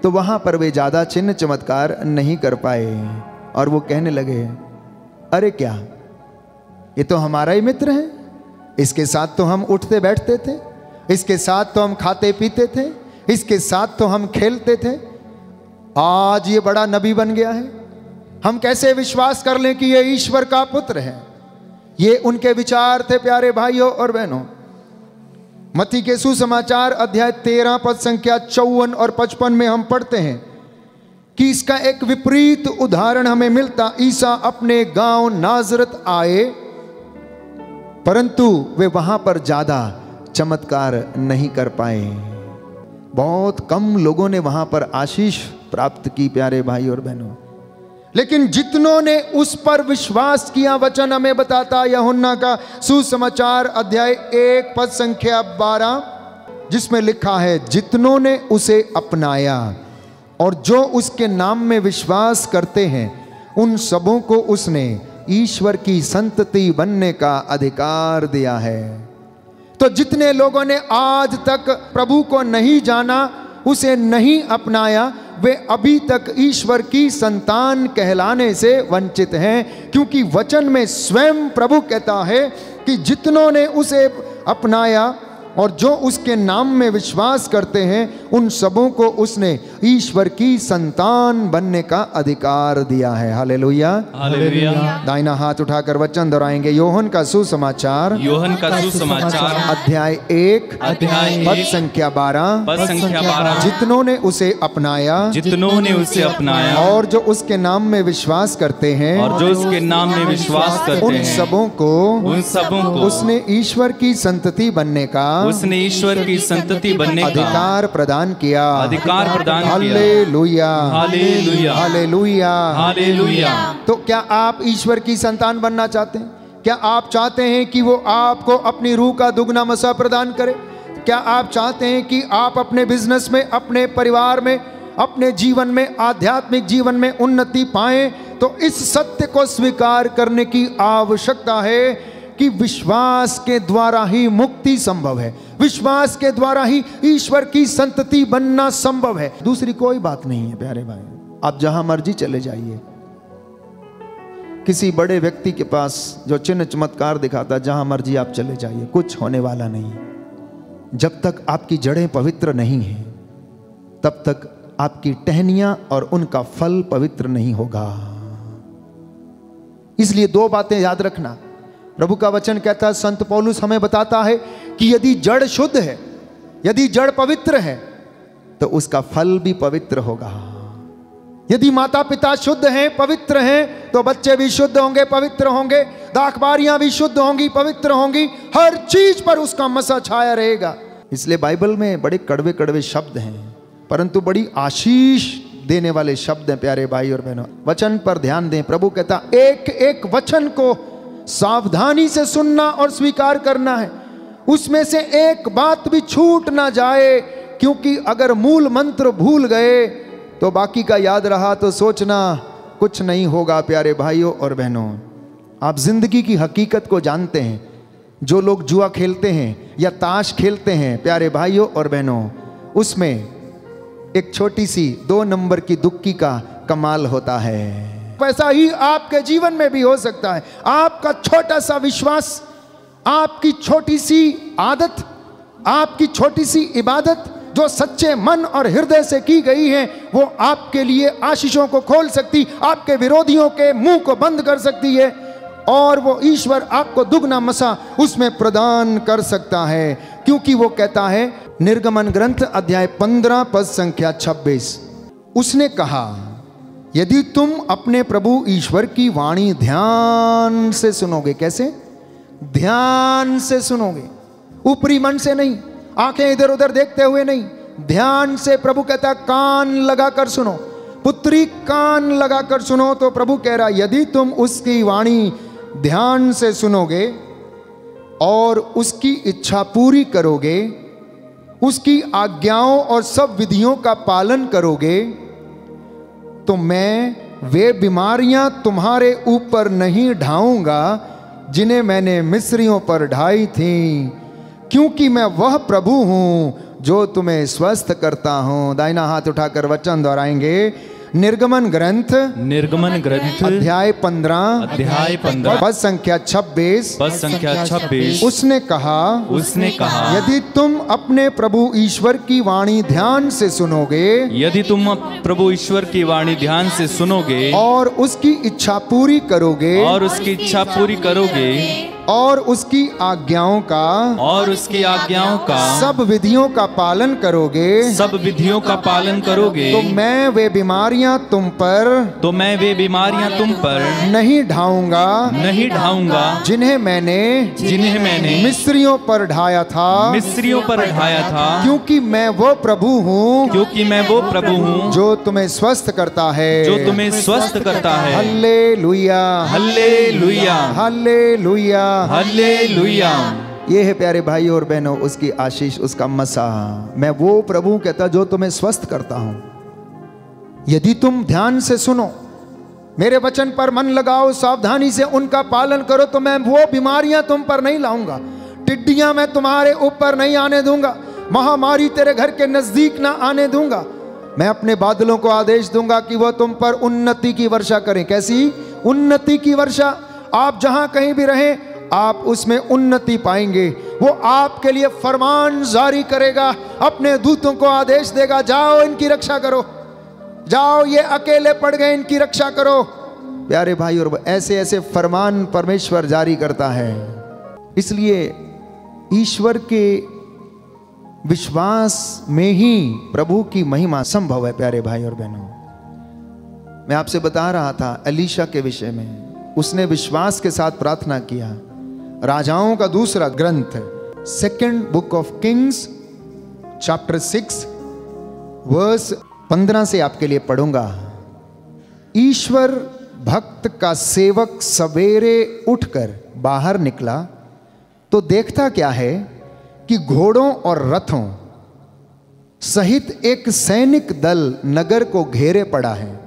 तो वहां पर वे ज्यादा चिन्ह चमत्कार नहीं कर पाए और वो कहने लगे, अरे क्या ये तो हमारा ही मित्र है, इसके साथ तो हम उठते बैठते थे, इसके साथ तो हम खाते पीते थे, इसके साथ तो हम खेलते थे, आज ये बड़ा नबी बन गया है, हम कैसे विश्वास कर लें कि ये ईश्वर का पुत्र है। ये उनके विचार थे प्यारे भाइयों और बहनों। मत्ती के सुसमाचार अध्याय 13 पद संख्या 54 और 55 में हम पढ़ते हैं कि इसका एक विपरीत उदाहरण हमें मिलता। ईसा अपने गांव नाजरत आए, परंतु वे वहां पर ज्यादा चमत्कार नहीं कर पाए। बहुत कम लोगों ने वहां पर आशीष प्राप्त की प्यारे भाई और बहनों। लेकिन जितनों ने उस पर विश्वास किया, वचन हमें बताता यूहन्ना का सुसमाचार अध्याय 1 पद संख्या 12, जिसमें लिखा है, जितनों ने उसे अपनाया और जो उसके नाम में विश्वास करते हैं, उन सबों को उसने ईश्वर की संतति बनने का अधिकार दिया है। तो जितने लोगों ने आज तक प्रभु को नहीं जाना, उसे नहीं अपनाया, वे अभी तक ईश्वर की संतान कहलाने से वंचित हैं, क्योंकि वचन में स्वयं प्रभु कहता है कि जितनों ने उसे अपनाया और जो उसके नाम में विश्वास करते हैं, उन सबों को उसने ईश्वर की संतान बनने का अधिकार दिया है। Hallelujah, hallelujah. दाहिना हाथ उठाकर वचन दोहराएंगे। यूहन्ना का सुसमाचार, यूहन्ना का सुसमाचार अध्याय 1 पद संख्या 12, पद संख्या 12, जितनों ने उसे अपनाया, जितनों ने उसे अपनाया और जो उसके नाम में विश्वास करते हैं, और जो उसके नाम में विश्वास करते उन हैं, सबों को उसने ईश्वर की संतति बनने का, उसने ईश्वर की संतति बनने का अधिकार प्रदान किया। अधिकार प्रदान किया। Hallelujah, hallelujah, hallelujah, hallelujah. तो क्या आप ईश्वर की संतान बनना चाहते हैं? क्या आप चाहते हैं कि वो आपको अपनी रूह का दुगना मसा प्रदान करे? क्या आप चाहते हैं कि आप अपने बिजनेस में, अपने परिवार में, अपने जीवन में, आध्यात्मिक जीवन में उन्नति पाएं? तो इस सत्य को स्वीकार करने की आवश्यकता है कि विश्वास के द्वारा ही मुक्ति संभव है, विश्वास के द्वारा ही ईश्वर की संतति बनना संभव है। दूसरी कोई बात नहीं है प्यारे भाई। आप जहां मर्जी चले जाइए, किसी बड़े व्यक्ति के पास जो चिन्ह चमत्कार दिखाता, जहां मर्जी आप चले जाइए, कुछ होने वाला नहीं। जब तक आपकी जड़ें पवित्र नहीं हैं, तब तक आपकी टहनियां और उनका फल पवित्र नहीं होगा। इसलिए दो बातें याद रखना। प्रभु का वचन कहता है, संत पौलुस हमें बताता है कि यदि जड़ शुद्ध है, यदि जड़ पवित्र है, तो उसका फल भी पवित्र होगा। यदि माता पिता शुद्ध हैं, पवित्र हैं, तो बच्चे भी शुद्ध होंगे, पवित्र होंगे, दाखबारियां भी शुद्ध होंगी, पवित्र होंगी, हर चीज पर उसका मसा छाया रहेगा। इसलिए बाइबल में बड़े कड़वे कड़वे शब्द हैं, परंतु बड़ी आशीष देने वाले शब्द हैं प्यारे भाई और बहनों। वचन पर ध्यान दें। प्रभु कहता, एक एक वचन को सावधानी से सुनना और स्वीकार करना है, उसमें से एक बात भी छूट ना जाए, क्योंकि अगर मूल मंत्र भूल गए तो बाकी का याद रहा तो सोचना कुछ नहीं होगा प्यारे भाइयों और बहनों। आप जिंदगी की हकीकत को जानते हैं। जो लोग जुआ खेलते हैं या ताश खेलते हैं प्यारे भाइयों और बहनों, उसमें एक छोटी सी 2 नंबर की दुक्की का कमाल होता है। वैसा ही आपके जीवन में भी हो सकता है। आपका छोटा सा विश्वास, आपकी छोटी सी आदत, आपकी छोटी सी इबादत जो सच्चे मन और हृदय से की गई है, वो आपके लिए आशीषों को खोल सकती, आपके विरोधियों के मुंह को बंद कर सकती है, और वो ईश्वर आपको दुगना मसा उसमें प्रदान कर सकता है। क्योंकि वो कहता है, निर्गमन ग्रंथ अध्याय 15 पद संख्या 26, उसने कहा, यदि तुम अपने प्रभु ईश्वर की वाणी ध्यान से सुनोगे। कैसे? ध्यान से सुनोगे, ऊपरी मन से नहीं, आंखें इधर उधर देखते हुए नहीं, ध्यान से। प्रभु कहता है कान लगाकर सुनो, पुत्री कान लगाकर सुनो। तो प्रभु कह रहा यदि तुम उसकी वाणी ध्यान से सुनोगे और उसकी इच्छा पूरी करोगे, उसकी आज्ञाओं और सब विधियों का पालन करोगे, तो मैं वे बीमारियां तुम्हारे ऊपर नहीं ढाऊंगा जिन्हें मैंने मिस्रियों पर ढाई थीं, क्योंकि मैं वह प्रभु हूं जो तुम्हें स्वस्थ करता हूं। दाहिना हाथ उठाकर वचन दोहराएंगे। निर्गमन ग्रंथ अध्याय 15 पद संख्या 26। उसने कहा यदि तुम अपने प्रभु ईश्वर की वाणी ध्यान से सुनोगे, यदि तुम प्रभु ईश्वर की वाणी ध्यान से सुनोगे और उसकी इच्छा पूरी करोगे, और उसकी आज्ञाओं का सब विधियों का पालन करोगे, तो मैं वे बीमारियां तुम पर नहीं ढाऊंगा जिन्हें मैंने मिस्रियों पर ढाया था, क्योंकि मैं वो प्रभु हूँ जो तुम्हें स्वस्थ करता है। Hallelujah, hallelujah, hallelujah, hallelujah. ये है प्यारे भाई और बहनों उसकी आशीष, उसका मसा। मैं वो प्रभु कहता जो तुम्हें स्वस्थ करता हूं। यदि तुम ध्यान से सुनो, मेरे वचन पर मन लगाओ, सावधानी से उनका पालन करो, तो मैं वो बीमारियां तुम पर नहीं लाऊंगा, टिड्डियां मैं तुम्हारे ऊपर नहीं आने दूंगा, महामारी तेरे घर के नजदीक ना आने दूंगा। मैं अपने बादलों को आदेश दूंगा कि वह तुम पर उन्नति की वर्षा करें। कैसी उन्नति की वर्षा? आप जहां कहीं भी रहें आप उसमें उन्नति पाएंगे। वो आपके लिए फरमान जारी करेगा, अपने दूतों को आदेश देगा, जाओ इनकी रक्षा करो, जाओ ये अकेले पड़ गए इनकी रक्षा करो। प्यारे भाई और ऐसे ऐसे फरमान परमेश्वर जारी करता है। इसलिए ईश्वर के विश्वास में ही प्रभु की महिमा संभव है। प्यारे भाई और बहनों, मैं आपसे बता रहा था एलीशा के विषय में, उसने विश्वास के साथ प्रार्थना किया। राजाओं का दूसरा ग्रंथ 2nd book of Kings chapter 6 verse 15 से आपके लिए पढ़ूंगा। ईश्वर भक्त का सेवक सवेरे उठकर बाहर निकला तो देखता क्या है कि घोड़ों और रथों सहित एक सैनिक दल नगर को घेरे पड़ा है।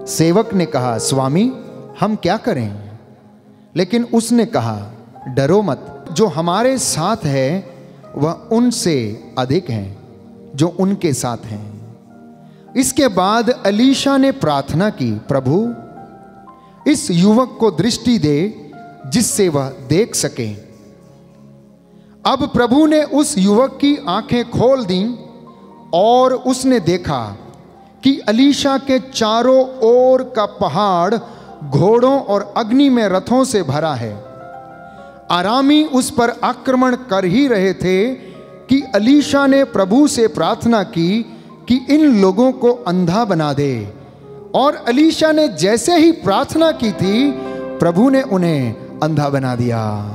सेवक ने कहा, स्वामी हम क्या करें? लेकिन उसने कहा, डरो मत, जो हमारे साथ है वह उनसे अधिक है जो उनके साथ हैं। इसके बाद एलीशा ने प्रार्थना की, प्रभु इस युवक को दृष्टि दे जिससे वह देख सके। अब प्रभु ने उस युवक की आंखें खोल दी और उसने देखा कि एलीशा के चारों ओर का पहाड़ घोड़ों और अग्नि में रथों से भरा है। अरामी उस पर आक्रमण कर ही रहे थे कि एलीशा ने प्रभु से प्रार्थना की कि इन लोगों को अंधा बना दे। और एलीशा ने जैसे ही प्रार्थना की थी, प्रभु ने उन्हें अंधा बना दिया।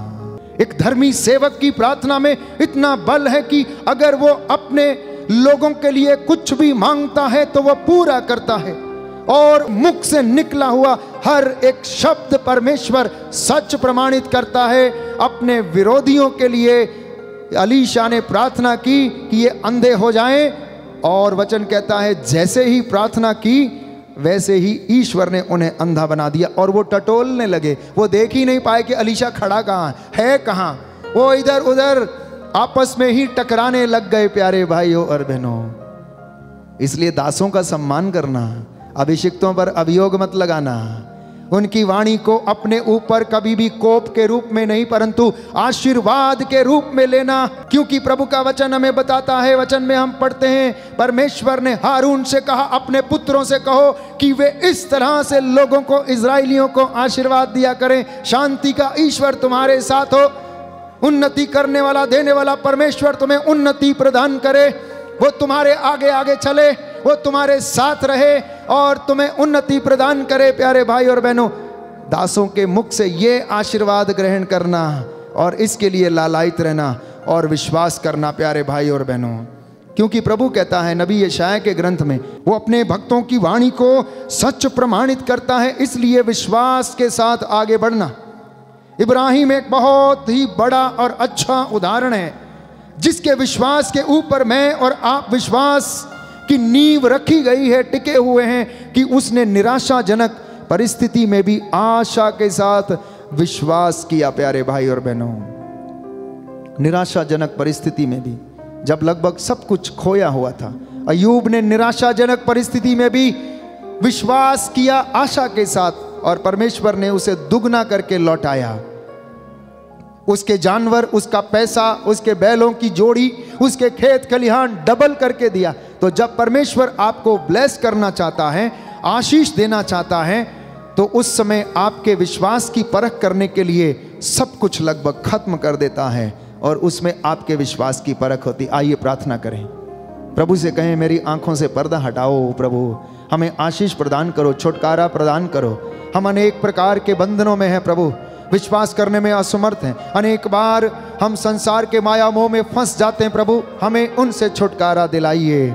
एक धर्मी सेवक की प्रार्थना में इतना बल है कि अगर वो अपने लोगों के लिए कुछ भी मांगता है तो वह पूरा करता है, और मुख से निकला हुआ हर एक शब्द परमेश्वर सच प्रमाणित करता है। अपने विरोधियों के लिए एलीशा ने प्रार्थना की कि ये अंधे हो जाएं, और वचन कहता है जैसे ही प्रार्थना की वैसे ही ईश्वर ने उन्हें अंधा बना दिया। और वो टटोलने लगे, वो देख ही नहीं पाए कि एलीशा खड़ा कहाँ है, कहाँ वो इधर उधर आपस में ही टकराने लग गए। प्यारे भाइयों और बहनों, इसलिए दासों का सम्मान करना, अभिषिक्तों पर अभियोग मत लगाना, उनकी वाणी को अपने ऊपर कभी भी कोप के रूप में नहीं परंतु आशीर्वाद के रूप में लेना। क्योंकि प्रभु का वचन हमें बताता है, वचन में हम पढ़ते हैं परमेश्वर ने हारून से कहा, अपने पुत्रों से कहो कि वे इस तरह से लोगों को, इजराइलियों को आशीर्वाद दिया करें। शांति का ईश्वर तुम्हारे साथ हो, उन्नति करने वाला, देने वाला परमेश्वर तुम्हें उन्नति प्रदान करे, वो तुम्हारे आगे आगे चले, वो तुम्हारे साथ रहे और तुम्हें उन्नति प्रदान करे। प्यारे भाई और बहनों, दासों के मुख से ये आशीर्वाद ग्रहण करना और इसके लिए लालायित रहना और विश्वास करना प्यारे भाई और बहनों। क्योंकि प्रभु कहता है नबी यशायाह के ग्रंथ में, वो अपने भक्तों की वाणी को सच प्रमाणित करता है, इसलिए विश्वास के साथ आगे बढ़ना। इब्राहिम एक बहुत ही बड़ा और अच्छा उदाहरण है, जिसके विश्वास के ऊपर मैं और आप विश्वास की नींव रखी गई है, टिके हुए हैं कि उसने निराशाजनक परिस्थिति में भी आशा के साथ विश्वास किया। प्यारे भाई और बहनों, निराशाजनक परिस्थिति में भी, जब लगभग सब कुछ खोया हुआ था, अय्यूब ने निराशाजनक परिस्थिति में भी विश्वास किया आशा के साथ, और परमेश्वर ने उसे दुगना करके लौटाया। उसके जानवर, उसका पैसा, उसके बैलों की जोड़ी, उसके खेत खलिहान डबल करके दिया। तो जब परमेश्वर आपको ब्लेस करना चाहता है, आशीष देना चाहता है, तो उस समय आपके विश्वास की परख करने के लिए सब कुछ लगभग खत्म कर देता है और उसमें आपके विश्वास की परख होती। आइए प्रार्थना करें, प्रभु से कहें मेरी आंखों से पर्दा हटाओ, प्रभु हमें आशीष प्रदान करो, छुटकारा प्रदान करो। हम अनेक प्रकार के बंधनों में हैं प्रभु, विश्वास करने में असमर्थ हैं, अनेक बार हम संसार के माया मोह में फंस जाते हैं। प्रभु हमें उनसे छुटकारा दिलाइए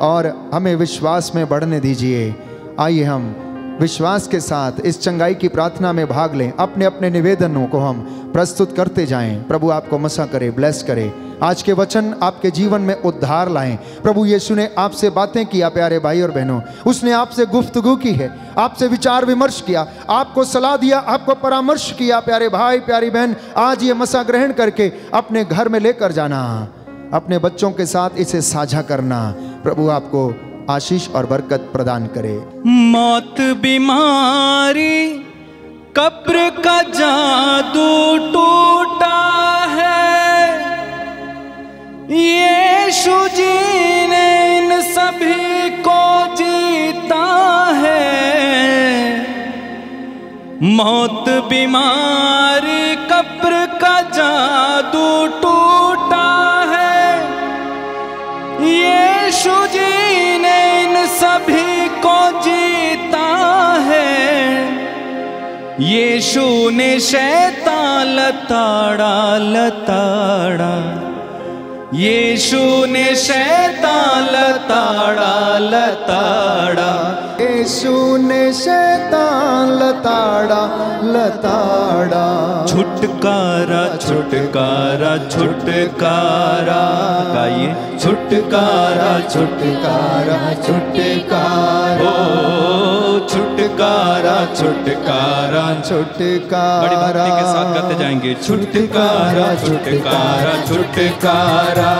और हमें विश्वास में बढ़ने दीजिए। आइए हम विश्वास के साथ इस चंगाई की प्रार्थना में भाग लें। अपने अपने निवेदनों को हम प्रस्तुत करते जाएं। प्रभु आपको मसा करे, ब्लेस करे। आज के वचन आपके जीवन में उद्धार लाएं। प्रभु यीशु ने आपसे बातें किया प्यारे भाई और बहनों, उसने आपसे गुफ्तगू की है, आपसे विचार विमर्श किया, आपको सलाह दिया, आपको परामर्श किया। प्यारे भाई प्यारी बहन, आज ये मसा ग्रहण करके अपने घर में लेकर जाना, अपने बच्चों के साथ इसे साझा करना। प्रभु आपको आशीष और बरकत प्रदान करे। मौत, बीमारी, कब्र का जादू टूटा है, यीशु जी ने इन सभी को जीता है। मौत, बीमारी, कब्र का जादू टूटा है, यीशु जी सभी को जीता है। यीशु ने शैतान लताड़ा लताड़ा, यीशु ने शैतान लताड़ा लताड़ा, यीशु ने शैतान लताड़ा लताड़ा। छुटकारा छुटकारा छुटकारा, गाइए छुटकारा छुटकारा छुटकारा, ओ छुटकारा छुटकारा छुटकारा। बड़ी भक्ति के साथ गाते जाएंगे। छुटकारा छुटकारा छुटकारा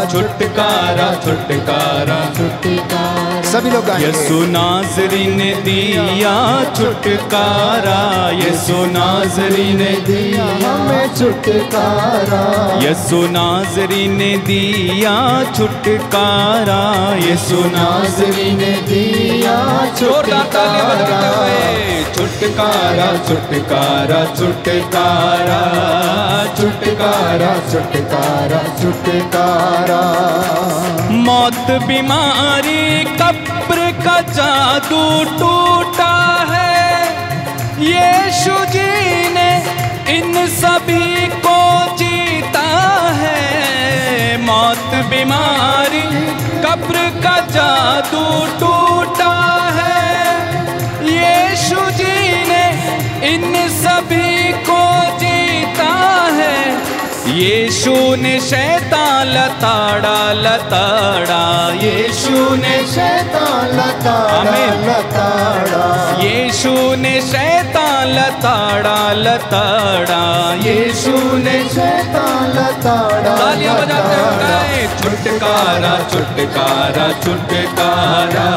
छुटकारा छुटकारा छुटकारा। सभी लोग गाएंगे। यीशु नाज़री ने दिया छुटकारा, यीशु नाज़री ने दिया हमें छुटकारा, यीशु नाज़री ने दिया छुटकारा, यीशु नाज़री ने दिया छुटकारा। छुटकारा छुटकारा छुटकारा छुटकारा छुटकारा छुटकारा। मौत, बीमारी, कब्र का जादू टूटा है, यीशु जी ने इन सभी को जीता है। मौत, बीमारी, कब्र का जादू टूटा है, यीशु जी ने इन सभी को जीता है। यीशु ने शैतान लताड़ा लताड़ा, यीशु ने शैतान लताड़ा लताड़ा, यीशु ने शैतान लताड़ा लताड़ा, यीशु ने शैतान लताड़ा। तालियां बजाते हुए छुटकारा छुटकारा छुटकारा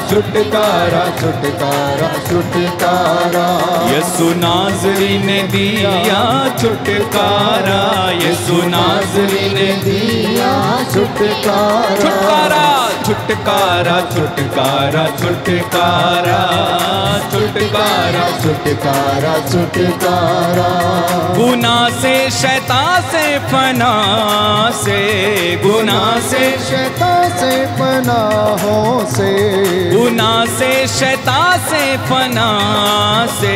छुटकारा छुटकारा छुटकारा। यीशु नाज़री ने दिया छुटकारा, यीशु नाज़री ने दिया छुटकारा। छुटकारा छुटकारा छुटकारा छुटकारा छुटकारा छुटकारा छुटकारा छुटकारा। गुनाह से शैतान से फना से, गुनाह से शैतान से पनाहों से, गुनाह से शैतान से फना से,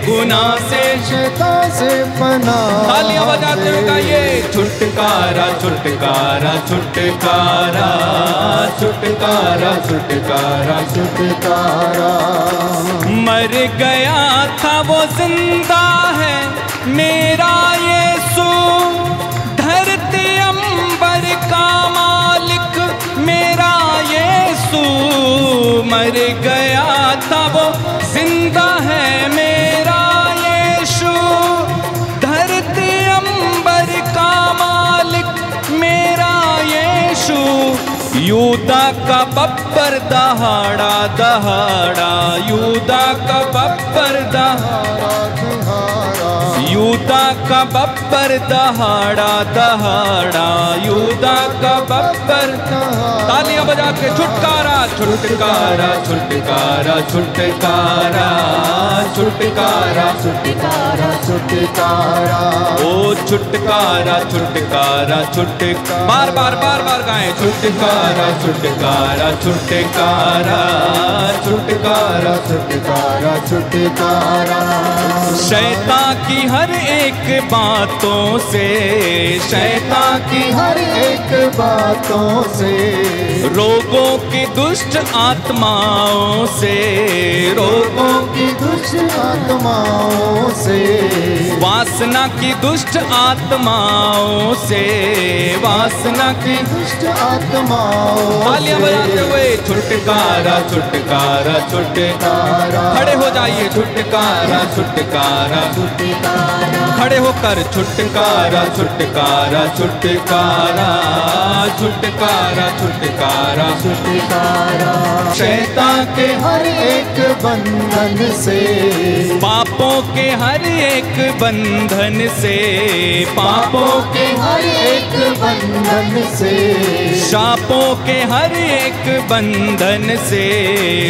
गुनाह से शैतान से पनाह। तालियां बजाते हुए गाइए, छुटकारा छुटकारा छुटकारा छुटकारा छुटकारा छुटकारा। मर गया था वो जिंदा है मेरा यीशु, धरती अंबर का मालिक मेरा यीशु। मर गया था वो जिंदा है मेरा यीशु, धरती अंबर का मालिक मेरा यीशु। यूदा का बब्बर दहाड़ा दहाड़ा, यूदा का बब्बर दहाड़ा, यूदा का बब्बर दहाड़ा दहाड़ा, यूदा का बब्बर। तालियां बजा के छुटकारा छुटकारा छुटकारा छुटकारा छुटकारा छुटकारा छुटकारा। ओ छुटकारा छुटकारा छुटकारा, बार बार बार बार गाएं, छुटकारा छुटकारा छुटकारा छुटकारा छुटकारा छुटकारा। शैतान की हर एक बातों से, शैतान की हर एक बातों से, रोगों की दुष्ट आत्माओं से, रोगों की दुष्ट आत्माओं से, वासना की दुष्ट आत्माओं से, वासना की दुष्ट आत्माओं। तालियां बजाते हुए छुटकारा छुटकारा छुटकारा। खड़े हो जाइए, छुटकारा छुटकारा छुटकारा। खड़े होकर छुटकारा छुटकारा छुटकारा छुटकारा छुटकारा छुटकारा। शैतान के हर एक बंधन से, पापों के हर एक बंधन से, पापों के हर एक बंधन से, शापों के हर एक बंधन से,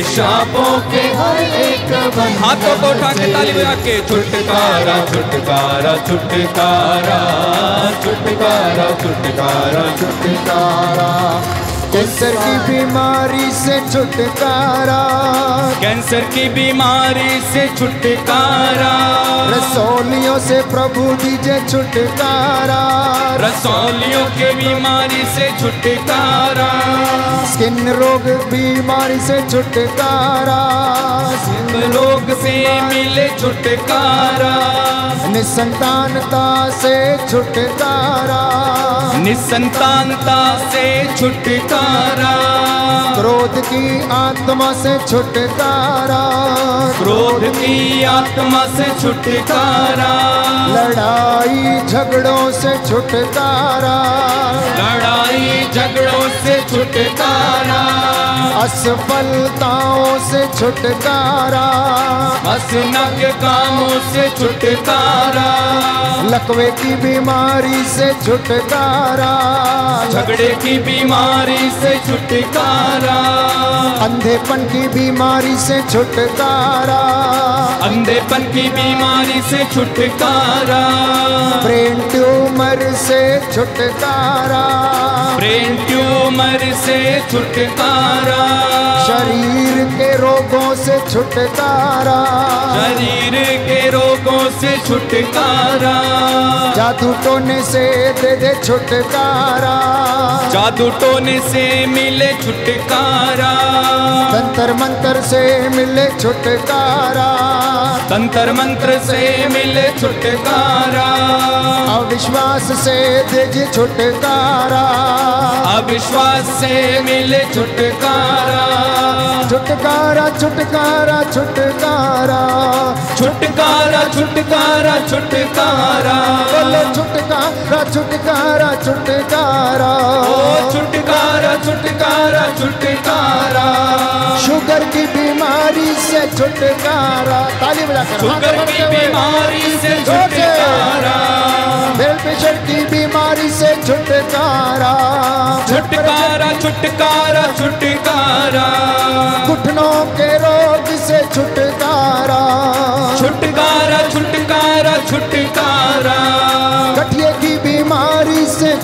शापों के हर एक बंधन। हाथों को उठा के ताली बजा के छुटकारा छुटकारा छुटकारा छुटकारा छुटकारा छुटकारा। कैंसर की बीमारी से छुटकारा, कैंसर की बीमारी से छुटकारा। रसौलियों से प्रभु दीजिए छुटकारा, रसौलियों के बीमारी से छुटकारा। स्किन रोग बीमारी से छुटकारा, स्किन रोग से मिले छुटकारा। निसंतानता से छुटकारा, निसंतानता से छुटकारा। क्रोध की आत्मा से छुटकारा, क्रोध की आत्मा से छुटकारा। लड़ाई झगड़ों से छुटकारा, लड़ाई झगड़ों से छुटकारा। असफलताओं से छुटकारा, हंसना के कामों से छुटकारा। लकवे की बीमारी से छुटकारा, झगड़े की बीमारी से छुटकारा। अंधेपन की बीमारी से छुटकारा, अंधेपन की बीमारी से छुटकारा। ब्रेन ट्यूमर से छुटकारा, ब्रेन ट्यूमर से छुटकारा। शरीर के रोगों से छुटकारा, शरीर के रोगों से छुटकारा। जादू टोने से दे दे छुटकारा, जादू टोने से मिले छुटकारा। तंत्र मंत्र से मिले छुटकारा, तंत्र मंत्र से मिले छुटकारा। अविश्वास से दीजिए छुटकारा, अविश्वास से मिले छुटकारा। छुटकारा छुटकारा छुटकारा, छुटकारा छुटकारा छुटकारा। बोलो छुटकारा छुटकारा छुटकारा। ओ छुटकारा छुटकारा छुटकारा। शुगर की बीमारी से छुटकारा, ताली बजाकर शुगर की बीमारी से छुटकारा। ब्लड प्रेशर की बीमारी से छुटकारा, छुटकारा छुटकारा छुटकारा। घुटनों के रोग से छुटकारा,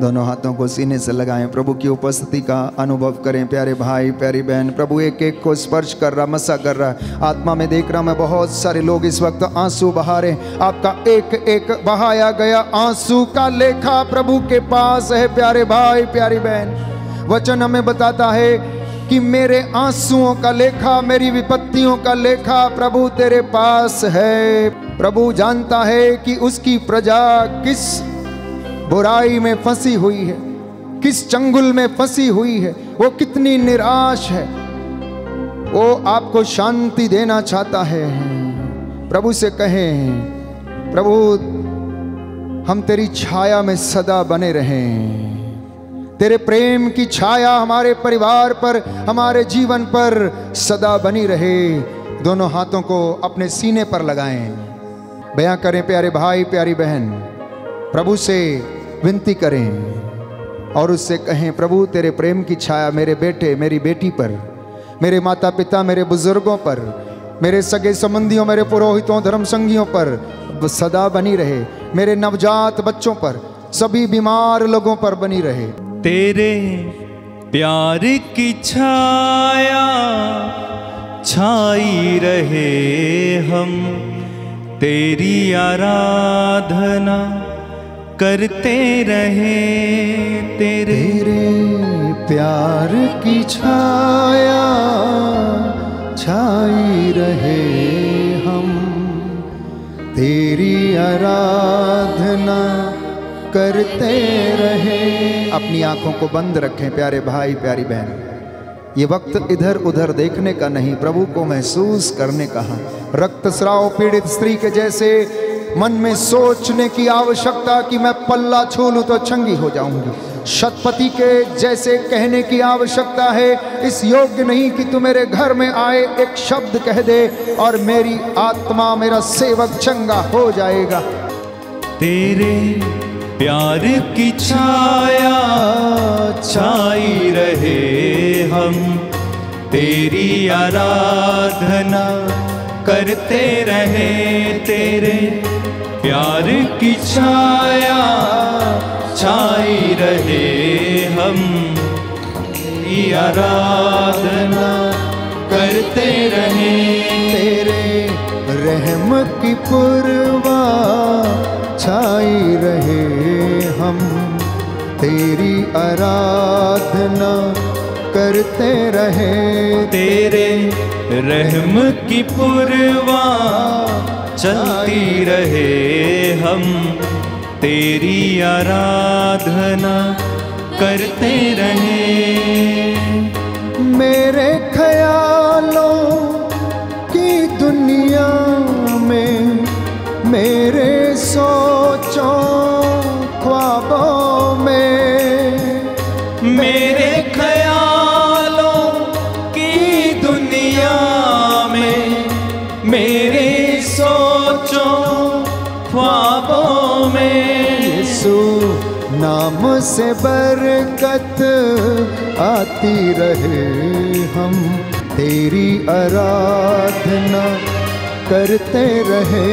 दोनों हाथों को सीने से लगाएं, प्रभु की उपस्थिति का अनुभव करें। प्यारे भाई प्यारी बहन, प्रभु एक एक को स्पर्श कर रहा, मसा कर रहा है। आत्मा में देख रहा मैं बहुत सारे लोग इस वक्त आंसू बहा रहे हैं। आपका एक एक बहाया गया आंसू का लेखा प्रभु के पास है। प्यारे भाई प्यारी बहन, वचन हमें बताता है कि मेरे आंसुओं का लेखा, मेरी विपत्तियों का लेखा प्रभु तेरे पास है। प्रभु जानता है कि उसकी प्रजा किस बुराई में फंसी हुई है, किस चंगुल में फंसी हुई है, वो कितनी निराश है। वो आपको शांति देना चाहता है। प्रभु से कहें, प्रभु हम तेरी छाया में सदा बने रहें। तेरे प्रेम की छाया हमारे परिवार पर, हमारे जीवन पर सदा बनी रहे। दोनों हाथों को अपने सीने पर लगाएं, बयां करें प्यारे भाई प्यारी बहन, प्रभु से विनती करें और उससे कहें, प्रभु तेरे प्रेम की छाया मेरे बेटे मेरी बेटी पर, मेरे माता पिता, मेरे बुजुर्गों पर, मेरे सगे संबंधियों, मेरे पुरोहितों, धर्म संगियों पर सदा बनी रहे। मेरे नवजात बच्चों पर, सभी बीमार लोगों पर बनी रहे। तेरे प्यार की छाया छाई रहे, हम तेरी आराधना करते रहे। तेरे प्यार की छाया छाई रहे, हम तेरी आराधना करते रहे। अपनी आंखों को बंद रखें प्यारे भाई प्यारी बहन। ये वक्त इधर उधर देखने का नहीं, प्रभु को महसूस करने का है। रक्तस्राव पीड़ित स्त्री के जैसे मन में सोचने की आवश्यकता कि मैं पल्ला छू लूं तो चंगी हो जाऊंगी। शतपति के जैसे कहने की आवश्यकता है, इस योग्य नहीं कि तू मेरे घर में आए, एक शब्द कह दे और मेरी आत्मा, मेरा सेवक चंगा हो जाएगा। तेरे प्यार की छाया छाई रहे, हम तेरी आराधना करते रहे। तेरे प्यार की छाया छाई रहे, हम तेरी आराधना करते रहे। तेरे रहम की पुरवा छाई रहे, हम तेरी आराधना करते रहे। तेरे रहम की पुरवा चलती रहे, हम तेरी आराधना करते रहे। मेरे ख्यालों की दुनिया में, मेरे सोचों ख्वाबों में, मेरे ख्यालों की दुनिया में, मेरे सोचों ख्वाबों में, यीशु नाम से बरकत आती रहे, हम तेरी आराधना करते रहे।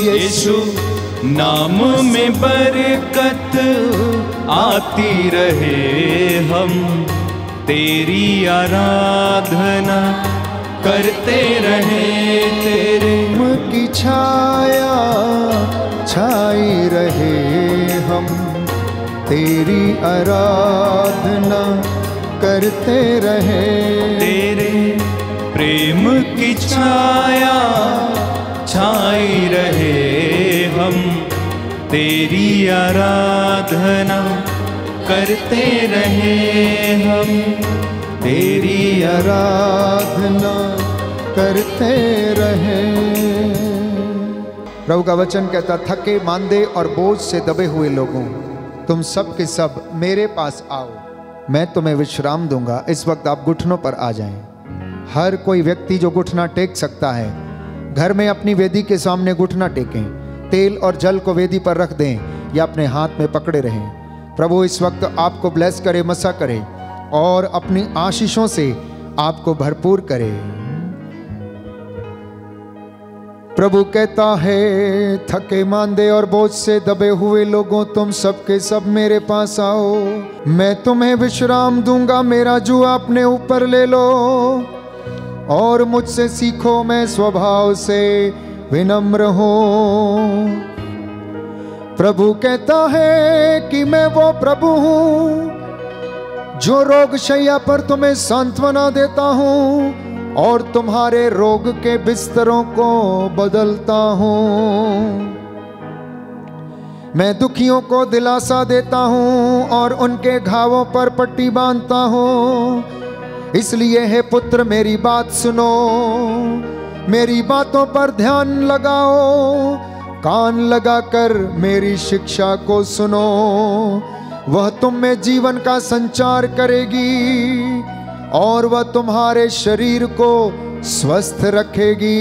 यीशु नाम में बरकत आती रहे, हम तेरी आराधना करते रहे। तेरे की छाया छाई रहे, हम तेरी आराधना करते रहे। तेरे प्रेम की छाया छाई रहे, हम तेरी आराधना करते रहे। हम तेरी आराधना करते रहे। प्रभु का वचन कहता, थके मांदे और बोझ से दबे हुए लोगों, तुम सब के सब मेरे पास आओ, मैं तुम्हें विश्राम दूंगा। इस वक्त आप घुटनों पर आ जाएं। हर कोई व्यक्ति जो घुटना टेक सकता है, घर में अपनी वेदी के सामने घुटना टेकें। तेल और जल को वेदी पर रख दें या अपने हाथ में पकड़े रहें। प्रभु इस वक्त आपको ब्लेस करे, मसा करे और अपनी आशीषों से आपको भरपूर करे। प्रभु कहता है, थके मांदे और बोझ से दबे हुए लोगों, तुम सबके सब मेरे पास आओ, मैं तुम्हें विश्राम दूंगा। मेरा जुआ अपने ऊपर ले लो और मुझसे सीखो, मैं स्वभाव से विनम्र हूं। प्रभु कहता है कि मैं वो प्रभु हूं जो रोग शैया पर तुम्हें सांत्वना देता हूं और तुम्हारे रोग के बिस्तरों को बदलता हूं। मैं दुखियों को दिलासा देता हूं और उनके घावों पर पट्टी बांधता हूं। इसलिए हे पुत्र, मेरी बात सुनो, मेरी बातों पर ध्यान लगाओ, कान लगाकर मेरी शिक्षा को सुनो। वह तुम में जीवन का संचार करेगी और वह तुम्हारे शरीर को स्वस्थ रखेगी।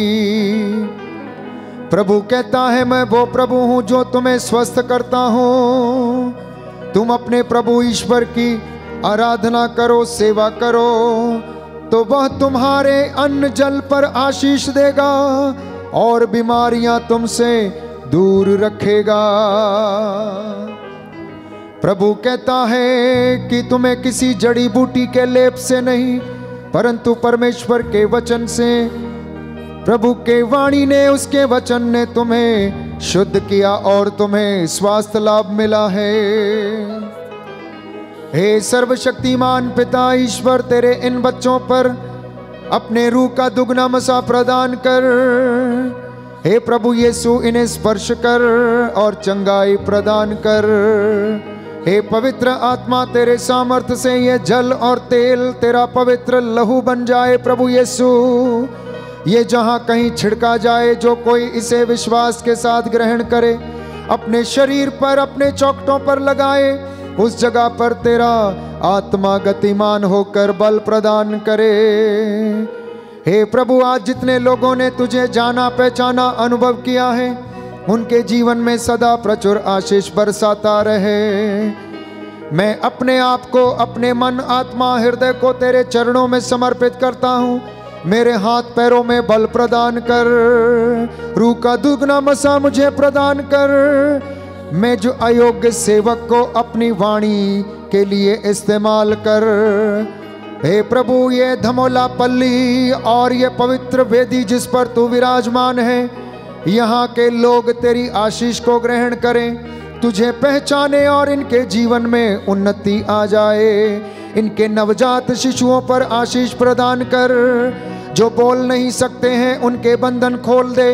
प्रभु कहता है, मैं वो प्रभु हूं जो तुम्हें स्वस्थ करता हूं। तुम अपने प्रभु ईश्वर की आराधना करो, सेवा करो, तो वह तुम्हारे अन्न जल पर आशीष देगा और बीमारियां तुमसे दूर रखेगा। प्रभु कहता है कि तुम्हें किसी जड़ी बूटी के लेप से नहीं, परंतु परमेश्वर के वचन से, प्रभु के वाणी ने, उसके वचन ने तुम्हें शुद्ध किया और तुम्हें स्वास्थ्य लाभ मिला है। हे सर्वशक्तिमान पिता ईश्वर, तेरे इन बच्चों पर अपने रूह का दुगना मसा प्रदान कर। हे प्रभु यीशु, इन्हें स्पर्श कर और चंगाई प्रदान कर। हे पवित्र आत्मा, तेरे सामर्थ्य से ये जल और तेल तेरा पवित्र लहू बन जाए। प्रभु यीशु, ये जहां कहीं छिड़का जाए, जो कोई इसे विश्वास के साथ ग्रहण करे, अपने शरीर पर, अपने चौखटों पर लगाए, उस जगह पर तेरा आत्मा गतिमान होकर बल प्रदान करे। हे प्रभु, आज जितने लोगों ने तुझे जाना, पहचाना, अनुभव किया है, उनके जीवन में सदा प्रचुर आशीष बरसाता रहे। मैं अपने आप को, अपने मन, आत्मा, हृदय को तेरे चरणों में समर्पित करता हूँ। मेरे हाथ पैरों में बल प्रदान कर, रूह का दुगना मसा मुझे प्रदान कर। मैं जो अयोग्य सेवक को अपनी वाणी के लिए इस्तेमाल कर। हे प्रभु, ये धमोला पल्ली और ये पवित्र वेदी जिस पर तू विराजमान है, यहाँ के लोग तेरी आशीष को ग्रहण करें, तुझे पहचाने और इनके जीवन में उन्नति आ जाए। इनके नवजात शिशुओं पर आशीष प्रदान कर। जो बोल नहीं सकते हैं, उनके बंधन खोल दे।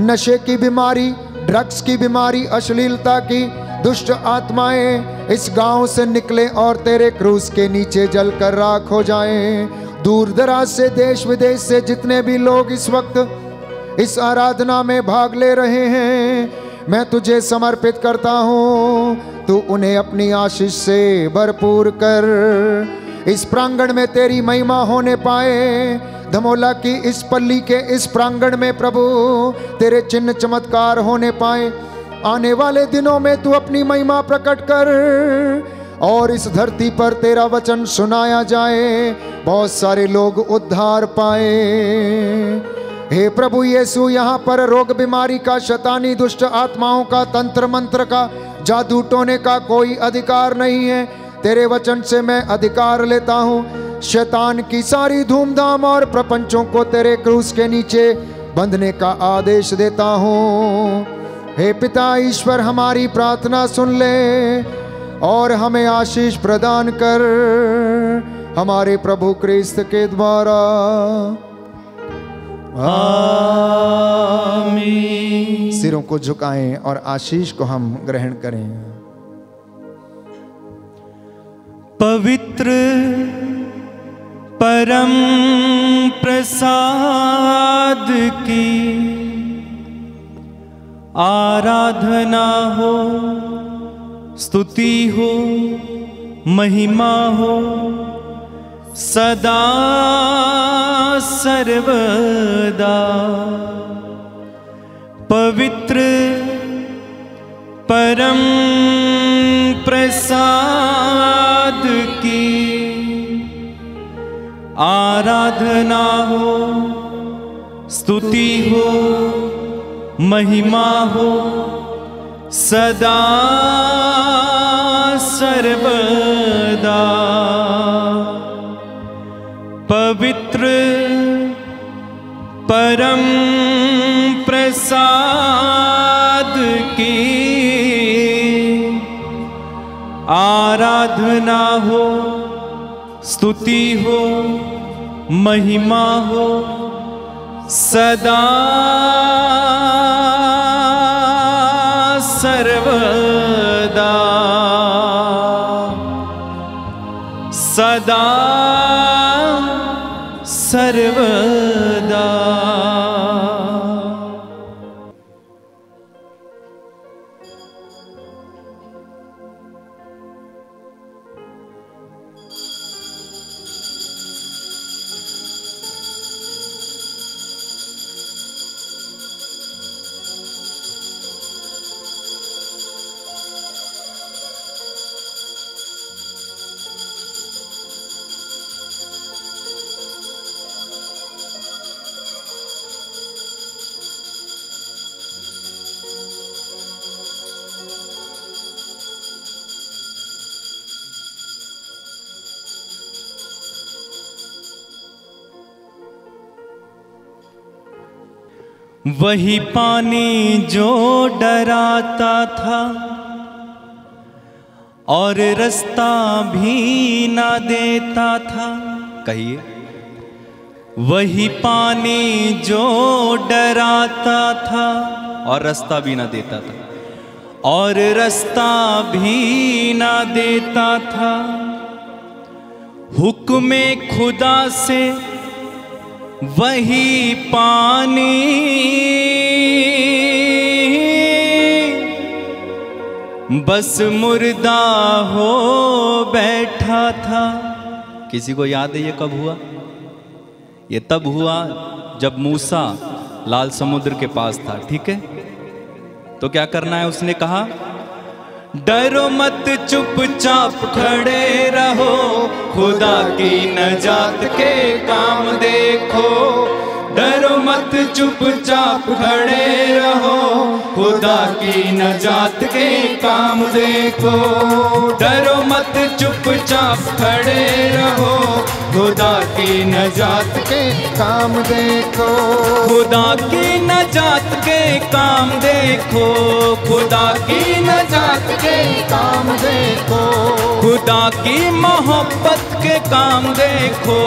नशे की बीमारी, ड्रग्स की बीमारी, अश्लीलता की दुष्ट आत्माएं इस गांव से निकले और तेरे क्रूस के नीचे जलकर राख हो जाएं। दूर दराज से, देश विदेश से जितने भी लोग इस वक्त इस आराधना में भाग ले रहे हैं, मैं तुझे समर्पित करता हूँ। तू उन्हें अपनी आशीष से भरपूर कर। इस प्रांगण में तेरी महिमा होने पाए। धमोला की इस पल्ली के इस प्रांगण में प्रभु तेरे चिन्ह चमत्कार होने पाए। आने वाले दिनों में तू अपनी महिमा प्रकट कर और इस धरती पर तेरा वचन सुनाया जाए, बहुत सारे लोग उद्धार पाए। हे प्रभु यीशु, यहाँ पर रोग बीमारी का, शैतानी दुष्ट आत्माओं का, तंत्र मंत्र का, जादू टोने का कोई अधिकार नहीं है। तेरे वचन से मैं अधिकार लेता हूँ। शैतान की सारी धूमधाम और प्रपंचों को तेरे क्रूस के नीचे बंधने का आदेश देता हूँ। हे पिता ईश्वर, हमारी प्रार्थना सुन ले और हमें आशीष प्रदान कर, हमारे प्रभु क्रिस्त के द्वारा। आमीन। सिरों को झुकाएं और आशीष को हम ग्रहण करें। पवित्र परम प्रसाद की आराधना हो, स्तुति हो, महिमा हो सदा सर्वदा। पवित्र परम प्रसाद की आराधना हो, स्तुति हो, महिमा हो सदा सर्वदा, पवित्र परम प्रसाद की आराधना हो, स्तुति हो, महिमा हो सदा सर्वदा, सदा सर्वदा। वही पानी जो डराता था और रास्ता भी ना देता था। कहिए, वही पानी जो डराता था और रास्ता भी ना देता था, और रास्ता भी ना देता था। हुक्मे खुदा से वही पानी बस मुर्दा हो बैठा था। किसी को याद है ये कब हुआ? ये तब हुआ जब मूसा लाल समुद्र के पास था। ठीक है, तो क्या करना है? उसने कहा, डरो मत, चुपचाप खड़े रहो, खुदा की नजात के काम देखो। डरो मत, चुपचाप खड़े रहो, खुदा की नजात के काम देखो। डरो मत, चुपचाप खड़े रहो, खुदा की नजात के काम देखो। खुदा की नजात के काम देखो, खुदा की नजात के काम देखो। खुदा की मोहब्बत के काम देखो,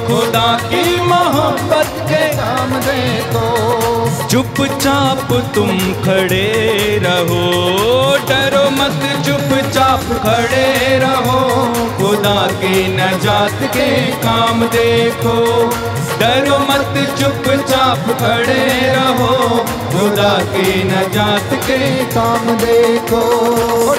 खुदा की मोहब्बत के काम देखो। चुपचाप तुम खड़े रहो, डरो मत, चुपचाप खड़े रहो, खुदा की नजात के काम देखो। डरो मत, चुपचाप खड़े रहो, खुदा की नजात के काम देखो।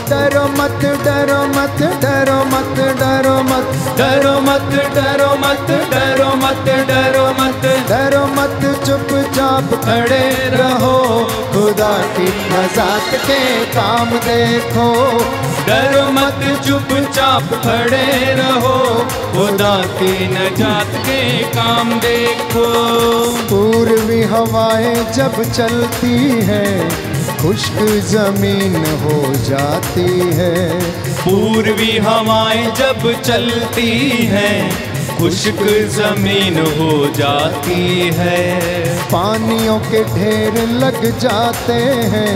डरो मत, डरो मत, डरो मत, डरो मत, डरो मत, डरो मत, डरो मत, डरो मत, डरो मत, चुपचाप खड़े रहो, खुदा की नजात के काम देखो। डरो मत, चुपचाप खड़े रहो, खुदा की नजात के काम देखो। पूर्वी हवाएं जब चलती है, खुश्क जमीन हो जाती है। पूर्वी हवाएं जब चलती हैं, खुश्क जमीन हो जाती है। पानियों के ढेर लग जाते हैं,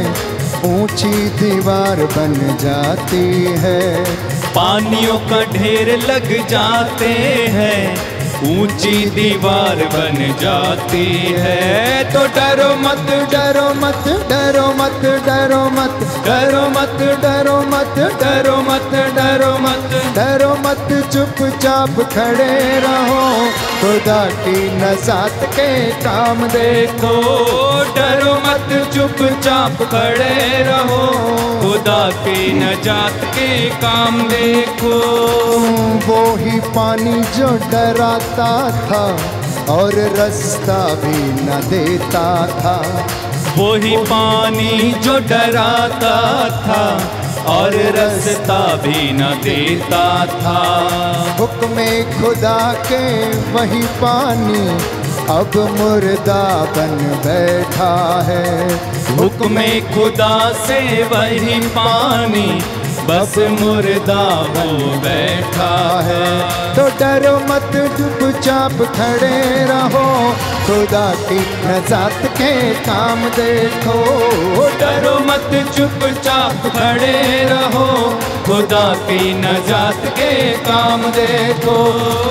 ऊंची दीवार बन जाती है। पानियों का ढेर लग जाते हैं, ऊंची दीवार बन जाती है। तो डरो मत, डरो मत, डरो मत, डरो मत, डरो मत, डरो मत, डरो मत, डरो मत, डरो मत, चुपचाप खड़े रहो, खुदा की नजात के काम देखो। डरो मत, चुपचाप खड़े रहो, खुदा की नजात के काम देखो। वो ही पानी जो डराता था और रास्ता भी न देता था। वही पानी जो डराता था और रास्ता भी न देता था। हुक्मे खुदा के वही पानी अब मुर्दा बन बैठा है। हुक्म खुदा से वही पानी बस मुर्दा बन बैठा है। तो डरो मत, चुपचाप खड़े रहो, खुदा की नजात के काम देखो। डरो मत, चुपचाप खड़े रहो, खुदा की नजात के काम देखो।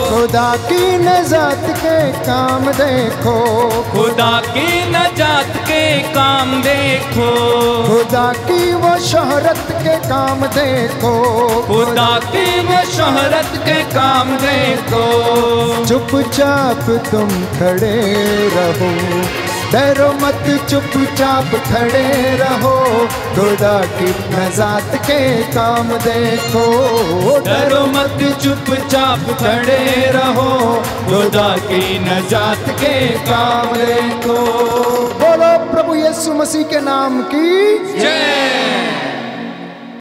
खुदा की नजात के काम देखो। खुदा की नजात के काम देखो। खुदा की वो शोहरत के काम देखो। खुदा की वो शोहरत के काम देखो। चुपचाप तुम खड़े रहो, डरो मत, चुपचाप खड़े रहो, खुदा की नजात के काम देखो। डरो मत, चुपचाप खड़े रहो, खुदा की नजात के काम देखो। बोलो प्रभु यीशु मसीह के नाम की जय।